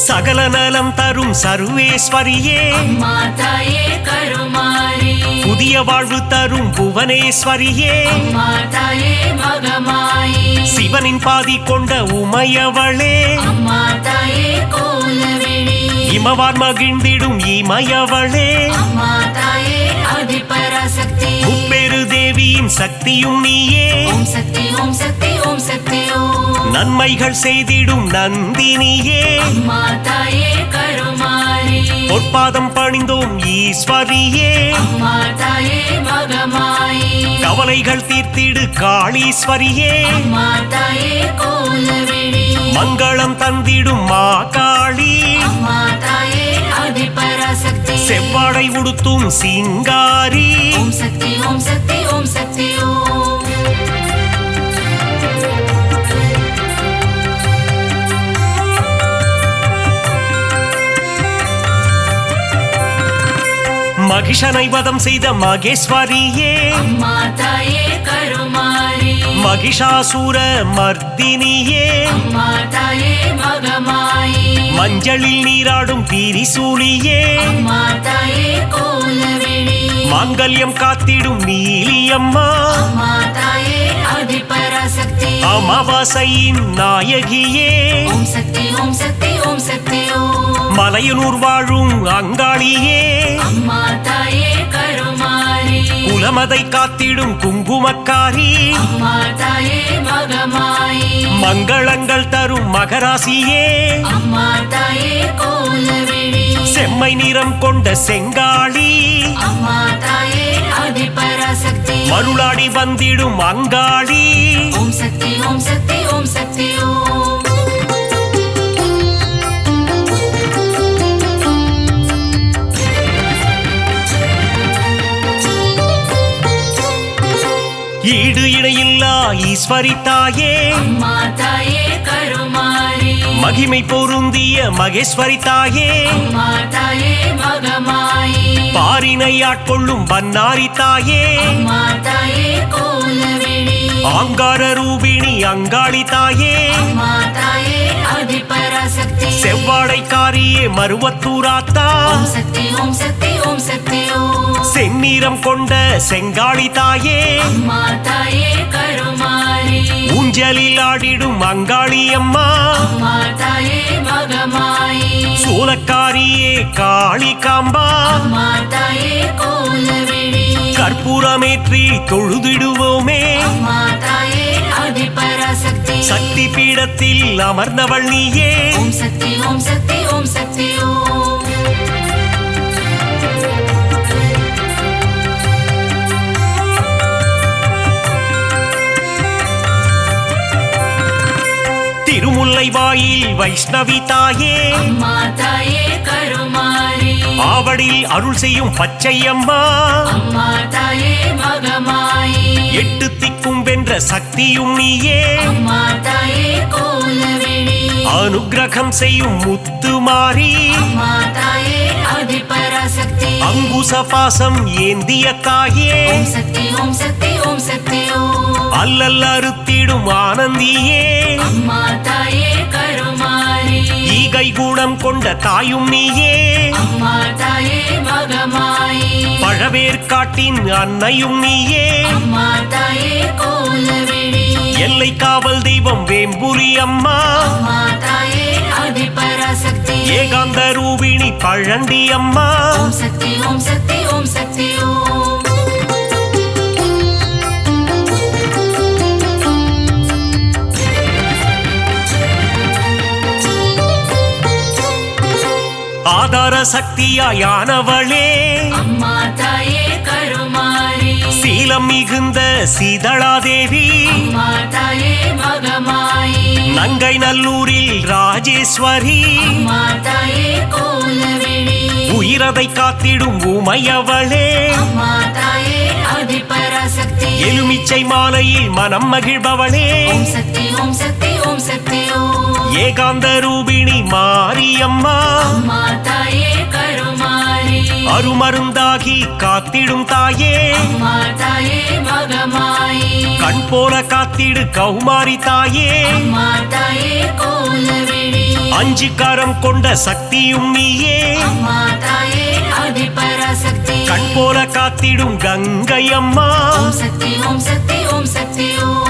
சகல நலம் தரும் சர்வேஸ்வரியே, அம்மா தாயே கருமாரி, புதிய வாழ்வு தரும் புவனேஸ்வரியே, அம்மா தாயே மகமாயி, சிவனின் பாதி கொண்ட உமையவளே, அம்மா தாயே கோலவிழி, இமவார் மகிழ்ந்திடும் இமயவளே, அம்மா தாயே ஆதிபராசக்தி, முப்பெரு தேவியின் சக்தியும் நீயே, ஓம் சக்தி ஓம் சக்தி ஓம் சக்தி ஓம், நன்மைகள் செய்திடும் நந்தினியே, அம்மா தாயே கருமாரி, பொற்பாதம் பணிந்தோம் ஈஸ்வரியே, அம்மா தாயே மகமாயி, கவலைகள் தீர்த்திடு காளீஸ்வரியே, அம்மா தாயே கோலவிழி, மங்களம் தந்திடும் மாகாளி, அம்மா தாயே ஆதிபராசக்தி, செவ்வாடை உடுத்தும் சிங்காரி, ஓம் சக்தி ஓம் சக்தி ஓம் சக்தி ஓம், மகிஷனை வதம் செய்த மகேஸ்வரியே, அம்மா தாயே கருமாரி, மகிஷாசூர மர்தினியே, அம்மா தாயே மகமாயி, மஞ்சளில் நீராடும் திரிசூலியே, அம்மா தாயே கோலவிழி, மாங்கல்யம் காத்திடும் நீலியம்மா, அம்மா தாயே ஆதிபராசக்தி, அமாவாசையின் நாயகியே, ஓம் சக்தி ஓம் சக்தி ஓம் சக்தி ஓம், மலையனூர் வாழும் அங்காளியே, அம்மா தாயே கருமாரி, குலமதை காத்திடும் குங்குமக்காரி, அம்மா தாயே மகமாயி, மங்களங்கள் தரும் மகராசியே, அம்மா தாயே கோலவிழி, செம்மை நிறம் கொண்ட செங்காளி, அம்மா தாயே ஆதிபராசக்தி, மருளாடி வந்திடும் அங்காளி, ஓம் சக்தி ஓம் சக்தி ஓம் சக்தி ஓம், ஈடு இணையில்லா ஈஸ்வரி தாயே, அம்மா தாயே கருமாரி, மகிமை பொருந்திய மகேஸ்வரி தாயே, அம்மா தாயே மகமாயி, பாரினை ஆட்கொள்ளும் பன்னாரி தாயே, அம்மா தாயே கோலவிழி, ஆங்கார ரூபிணி அங்காளி தாயே, அம்மா தாயே ஆதிபராசக்தி, செவ்வாடைக்காரியே மருவத்தூராத்தா, ஓம் சக்தி ஓம் சக்தி ஓம் சக்தி ஓம், செந்நிறம் கொண்ட செங்காளி தாயே, அம்மா தாயே கருமாரி, ஊஞ்சலில் ஆடிடும் அங்காளி அம்மா, அம்மா தாயே மகமாயி, சூலக்காரியே காளி காம்பா, அம்மா தாயே கோலவிழி, கற்பூரமேற்றி தொழுதிடுவோமே, அம்மா தாயே ஆதிபராசக்தி, சக்தி பீடத்தில் அமர்ந்தவள் நீயே ஓம் சக்தி ஓம் சக்தி ஓம் சக்தி ஓம் திருமுல்லை வாயில் வைஷ்ணவி தாயே அம்மா தாயே கருமாரி ஆவடில் அருள் செய்யும் பச்சையம்மா அம்மா தாயே மகமாயி எட்டு திக்கும் வென்ற சக்தியும் நீயே அம்மா தாயே கோலவிழி அனுக்கிரகம் செய்யும் முத்துமாரி அம்மா தாயே ஆதிபராசக்தி அங்குச பாசம் ஏந்திய தாயே ஓம் சக்தி ஓம் சக்தி ஓம் சக்தி ஓம் அல்லல் அறுத்திடும் ஆனந்தியே அம்மா தாயே கருமாரி ஈகை குணம் கொண்ட தாயும் நீயே அம்மா தாயே மகமாயி பழவேற்காட்டின் அன்னையும் நீயே அம்மா தாயே கோலவிழி எல்லை காவல் தெய்வம் வேம்புரி அம்மா அம்மா தாயே ஆதிபராசக்தி ஏகாந்த ரூபிணி பழண்டி அம்மா ஓம் சக்தி ஓம் சக்தி ஓம் சக்தி ஓம் ஆதார சக்தியாயானவளே அம்மா தாயே கருமாரி சீலம் மிகுந்த சீதளாதேவி அம்மா தாயே மகமாயி நங்கை நல்லூரில் ராஜேஸ்வரி அம்மா தாயே கோலவிழி உயிரதை காத்திடும் உமையவளே அம்மா தாயே ஆதிபராசக்தி எலுமிச்சை மாலையில் மனம் மகிழ்பவளே ஓம் சக்தி ஓம் சக்தி ஓம் சக்தி ஓம் ஏகாந்த ரூபிணி மாரியம்மா அம்மா தாயே கருமாரி அருமருந்தாகி காத்திடும் தாயே அம்மா தாயே மகமாயி கண் போல காத்திடு கௌமாரி தாயே அம்மா தாயே கோலவிழி அஞ்சு கரம் கொண்ட சக்தியும் நீயே அம்மா தாயே ஆதிபராசக்தி கண் போல காத்திடும் கங்கை அம்மா ஓம் சக்தி ஓம் சக்தி ஓம் சக்தி ஓம்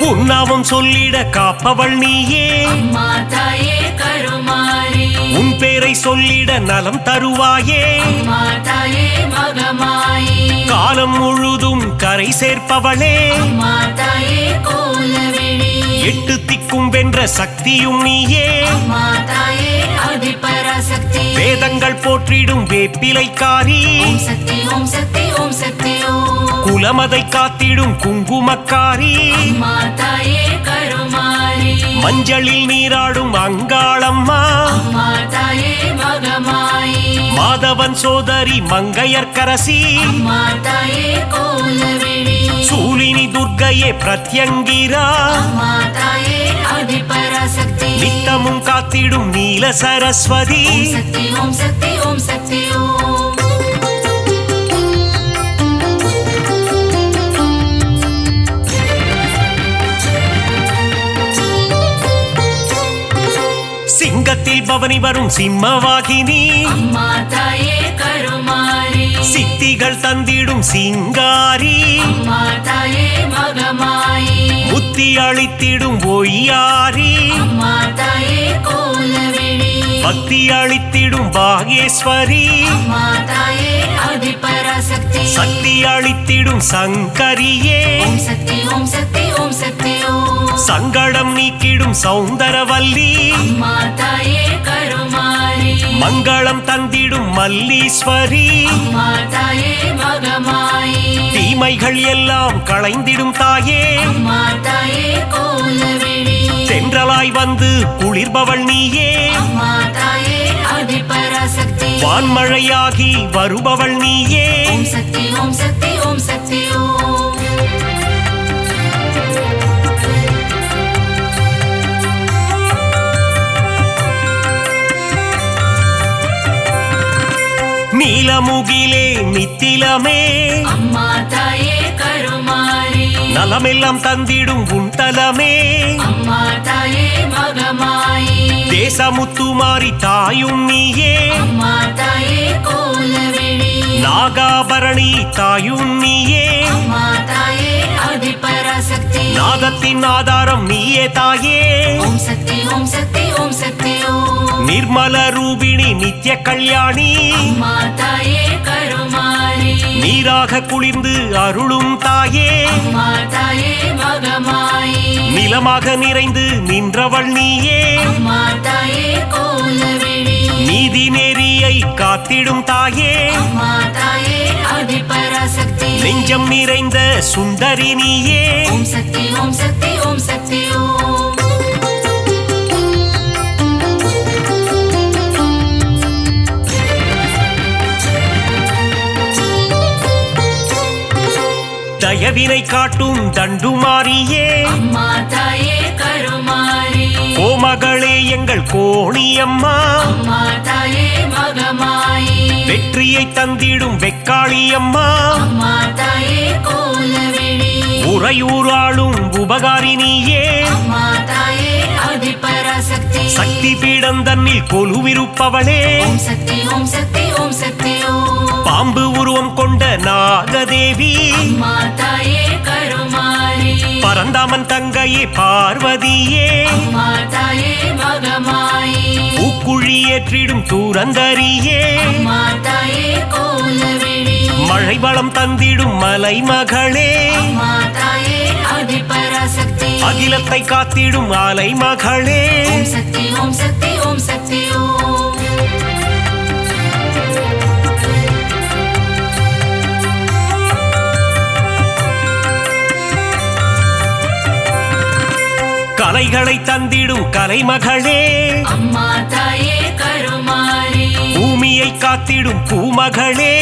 உன்னாவும் சொல்லிட காப்பவள் நீயே அம்மா தாயே கருமாரி உன் பேரை சொல்லிட நலம் தருவாயே அம்மா தாயே மகமாயி காலம் முழுதும் கரை சேர்ப்பவளே அம்மா தாயே கோலவிழி எட்டு திக்கும் வென்ற சக்தியும் நீயே அம்மா தாயே ஆதிபராசக்தி வேதங்கள் போற்றிடும் வேப்பிலைக்காரி ஓம் சக்தி ஓம் சக்தி ஓம் சக்தி ஓம் குலமதை காத்திடும் குங்குமக்காரி அம்மா தாயே கருமாரி மஞ்சளில் நீராடும் அங்காளம்மா அம்மா தாயே மகமாயி மாதவன் சோதரி மங்கையர்க்கரசி அம்மா தாயே கோலவிழி சூலினி துர்க்கையே பிரத்யங்கிரா அம்மா தாயே ஆதிபராசக்தி நித்தமும் காத்திடும் நீல சரஸ்வதி ஓம் சக்தி ஓம் சக்தி ஓம் சக்தி ஓம் சிங்கத்தில் பவனி வரும் சிம்மவாகினி அம்மா தாயே கருமாரி சித்திகள் தந்திடும் சிங்காரி அம்மா தாயே மகமாயி புத்தி அளித்திடும் ஒய்யாரி அம்மா தாயே கோலவிழி பக்தி அளித்திடும் பாகேஸ்வரி அம்மா தாயே ஆதிபராசக்தி சக்தி அளித்திடும் சங்கரியே ஓம் சக்தி ஓம் சக்தி ஓம் சக்தி ஓம் சங்கடம் நீக்கிடும் சௌந்தரவல்லி அம்மா தாயே கருமாரி மங்களம் தந்திடும் மல்லீஸ்வரி அம்மா தாயே மகமாயி தீமைகள் எல்லாம் களைந்திடும் தாயே அம்மா தாயே கோலவிழி தென்றலாய் வந்து குளிர்பவள் நீயே அம்மா தாயே ஆதிபராசக்தி வான்மழையாகி வருபவள் நீயே ஓம் சக்தி ஓம் சக்தி ஓம் சக்தி ஓம் நீலமுகிலே நித்திலமே அம்மா தாயே கருமாரி நலமெல்லாம் தந்திடும் உன் தலமே அம்மா தாயே மகமாயி நேசமுத்துமாரி தாயும் நீயே அம்மா தாயே கோலவிழி நாகாபரணி தாயும் நீயே அம்மா தாயே ஆதிபராசக்தி நாதத்தின் ஆதாரம் நீயே தாயே ஓம் சக்தி ஓம் சக்தி ஓம் சக்தி ஓம் நிர்மல ரூபிணி நித்ய கல்யாணி அம்மா தாயே கருமாரி நீராக குளிர்ந்து அருளும் தாயே அம்மா தாயே மகமாயி நிலமாக நிறைந்து நின்றவள் நீயே அம்மா தாயே கோலவிழி நீதி நெறியை காத்திடும் தாயே அம்மா தாயே ஆதிபராசக்தி நெஞ்சம் நிறைந்த சுந்தரி நீயே ஓம் சக்தி ஓம் சக்தி ஓம் சக்தி ஓம் தயவினை காட்டும் தண்டுமாரியே அம்மா தாயே கருமாரி கோமகளே எங்கள் கோணியம்மா அம்மா தாயே மகமாயி வெற்றியை தந்திடும் வெக்காளியம்மா அம்மா தாயே கோலவிழி உறையூராளும் உபகாரினியே அம்மா தாயே ஆதிபராசக்தி சக்தி பீடம் தன்னில் கொலுவிருப்பவளே ஓம் சக்தி ஓம் சக்தி ஓம் சக்தி ஓம் பாம்பு உருவம் கொண்ட நாகதேவி அம்மா தாயே கருமாரி பரந்தாமன் தங்கையே பார்வதியே அம்மா தாயே மகமாயி பூக்குழி ஏற்றிடும் தூரந்தரியே அம்மா தாயே கோலவிழி மழை வளம் தந்திடும் மலைமகளே அம்மா தாயே ஆதிபராசக்தி அகிலத்தை காத்திடும் அலைமகளே ஓம் சக்தி ஓம் சக்தி ஓம் சக்தி ஓம் கலைகளை தந்திடும் கலைமகளே அம்மா தாயே கருமாரி பூமியை காத்திடும் பூமகளே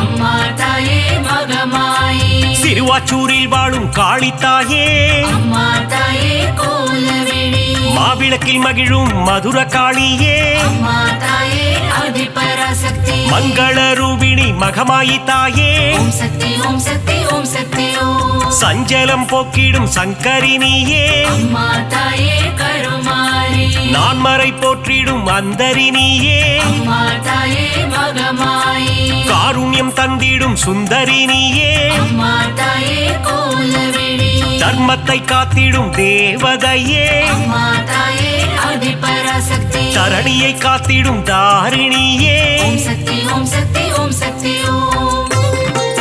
அம்மா தாயே மகமாயி சிறுவாச்சூரில் வாழும் காளித்தாயே அம்மா தாயே கோலவிழி மாவிளக்கில் மகிழும் மதுர காளியே அம்மா தாயே ஆதிபராசக்தி மங்கள ரூபிணி மகமாயி தாயே ஓம் சக்தி ஓம் சக்தி ஓம் சக்தி ஓம் சஞ்சலம் போக்கிடும் சங்கரினியே அம்மா தாயே கருமாரி நான்மறை போற்றிடும் அந்தரினியே அம்மா தாயே மகமாயி காருண்யம் தந்திடும் சுந்தரினியே அம்மா தாயே கோலவிழி தர்மத்தை காத்திடும் தேவதையே அம்மா தாயே ஆதிபராசக்தி தரணியை காத்திடும் தாரிணியே. ஓம் சக்தி ஓம் சக்தி ஓம் சக்தி ஓம் சஞ்சலம் போக்கிடும் சங்கரினியே அம்மா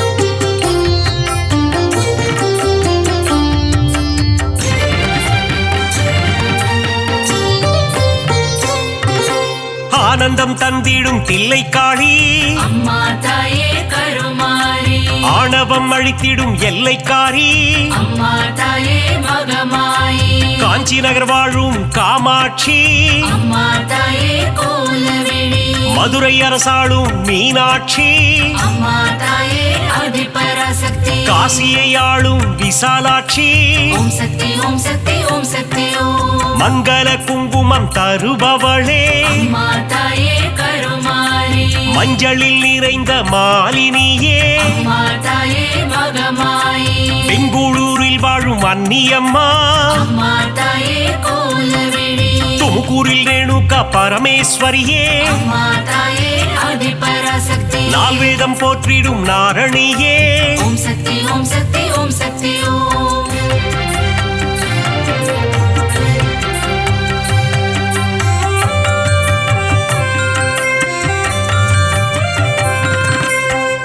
தாயே கருமாரி அம்மா தாயே மகமாயி அம்மா தாயே கோலவிழி அம்மா தாயே ஆதிபராசக்தி தரணியை காத்திடும் தாரிணியே. ஓம் சக்தி ஓம் சக்தி ஆனந்தம் தந்திடும் தில்லைக்காளி அம்மா தாயே கருமாரி ஆணவம் அழித்திடும் எல்லைக்காரி அம்மா தாயே மகமாயி காஞ்சி நகர் வாழும் காமாட்சி அம்மா தாயே கோலவிழி மதுரை அரசாளும் மீனாட்சி அம்மா தாயே ஆதிபராசக்தி காசியை ஆளும் விசாலாட்சி ஓம் சக்தி ஓம் சக்தி ஓம் சக்தி ஓம் மங்கள குங்குமம் தருபவளே அம்மா தாயே கருமாரி மஞ்சளில் நிறைந்த மாலினியே அம்மா தாயே மகமாயி பெங்களூரில் வாழும் அன்னியம்மா அம்மா தாயே கோலவிழி துமுக்கூரில் ரேணுகா பரமேஸ்வரியே அம்மா தாயே ஆதிபராசக்தி நால்வேதம் போற்றிடும் நாரணியே ஓம் சக்தி ஓம் சக்தி ஓம் சக்தி ஓம்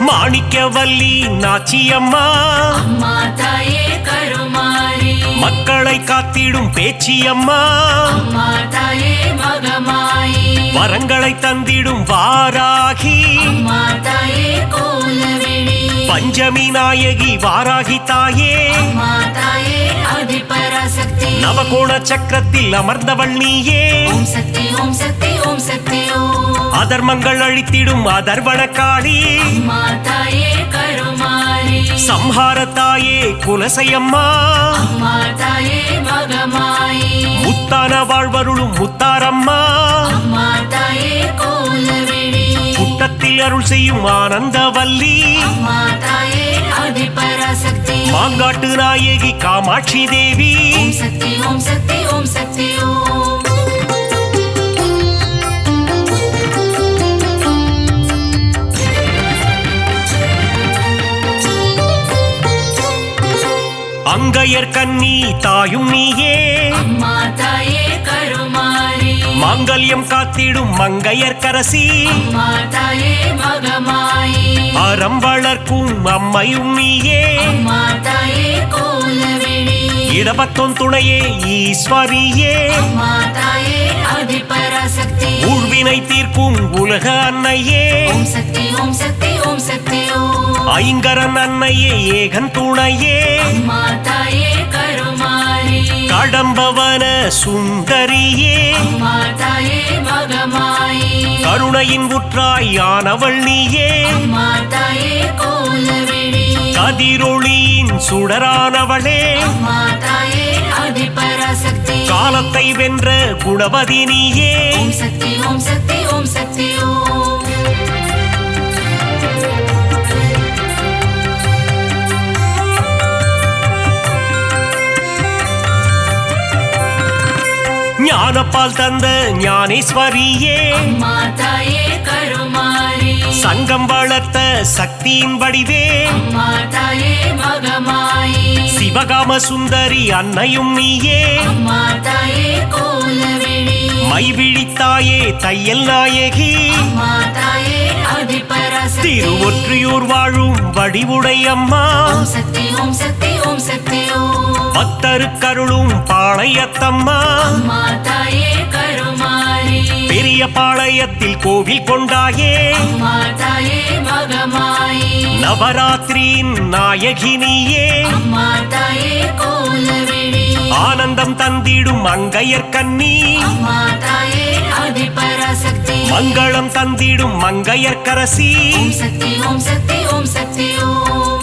மாணிக்கவல்லி நாச்சியம்மா அம்மா தாயே கருமாரி மக்களை காத்திடும் பேச்சியம்மா அம்மா தாயே மகமாயி வரங்களை தந்திடும் வாராகி அம்மா தாயே கோலவிழி பஞ்சமி நாயகி வாராகி தாயே அம்மா தாயே ஆதிபராசக்தி நவகோண சக்கரத்தில் அமர்ந்தவள் நீயே ஓம் சக்தி ஓம் சக்தி ஓம் சக்தி ஓம் அதர்மங்கள் அழித்திடும் அதர்வன காளி அம்மா தாயே கருமாரி சம்ஹார தாயே குலசையம்மா அம்மா தாயே மகமாயி முத்தான வாழ்வருளும் முத்தாரம்மா அம்மா தாயே கோலவிழி புட்டத்தில் அருள் செய்யும் ஆனந்தவல்லி அம்மா தாயே ஆதிபராசக்தி மாங்காட்டு நாயகி காமாட்சி தேவி ஓம் சக்தி ஓம் சக்தி ஓம் சக்தி ஓம் மங்கையர் கன்னி தாயும் நீயே அம்மா தாயே கருமாரி மாங்கல்யம் காத்திடும் மங்கையர் கரசி அம்மா தாயே மகமாயி அறம் வளர்க்கும் அம்மையும் நீயே அம்மா தாயே கோலவிழி இடபத்தோன் துணையே ஈஸ்வரியே அம்மா தாயே ஆதிபராசக்தி ஊழ்வினை தீர்க்கும் உலக அன்னையே ஓம் சக்தி ஓம் சக்தி ஓம் சக்தி ஓம் ஐங்கரன் அன்னையே ஏகன் துணையே அம்மா தாயே கருமாரி கடம்பவன சுந்தரியே அம்மா தாயே மகமாயி கருணையின் உற்றாயானவள் நீயே அம்மா தாயே கோலவிழி கதிரொளியின் சுடரானவளே அம்மா தாயே ஆதிபராசக்தி காலத்தை வென்ற குணவதி நீயே ஓம் சக்தி ஓம் சக்தி ஓம் சக்தி ஓம் ஞானப்பால் தந்த ஞானேஸ்வரியே அம்மா தாயே கருமாரி சங்கம் வளர்த்த சக்தியின் வடிவே அம்மா தாயே மகமாயி சிவகாம சுந்தரி அன்னையும் நீயே அம்மா தாயே கோலவிழி மைவிழித்தாயே தையல் நாயகி அம்மா தாயே ஆதிபராசக்தி திருவொற்றியூர் வாழும் வடிவுடை அம்மா ஓம் சக்தி ஓம் சக்தி ஓம் சக்தி ஓம் பக்தருக்கருளும் பாளையத்தம்மா அம்மா தாயே கருமாரி பெரிய பாளையத்தில் கோவில் கொண்டாயே அம்மா தாயே மகமாயி நவராத்திரியின் நாயகினியே அம்மா தாயே கோலவிழி ஆனந்தம் தந்திடும் மங்கையர் கன்னி அம்மா தாயே ஆதிபராசக்தி மங்களம் தந்திடும் மங்கையர் கரசி ஓம் சக்தி ஓம் சக்தி ஓம் சக்தி ஓம்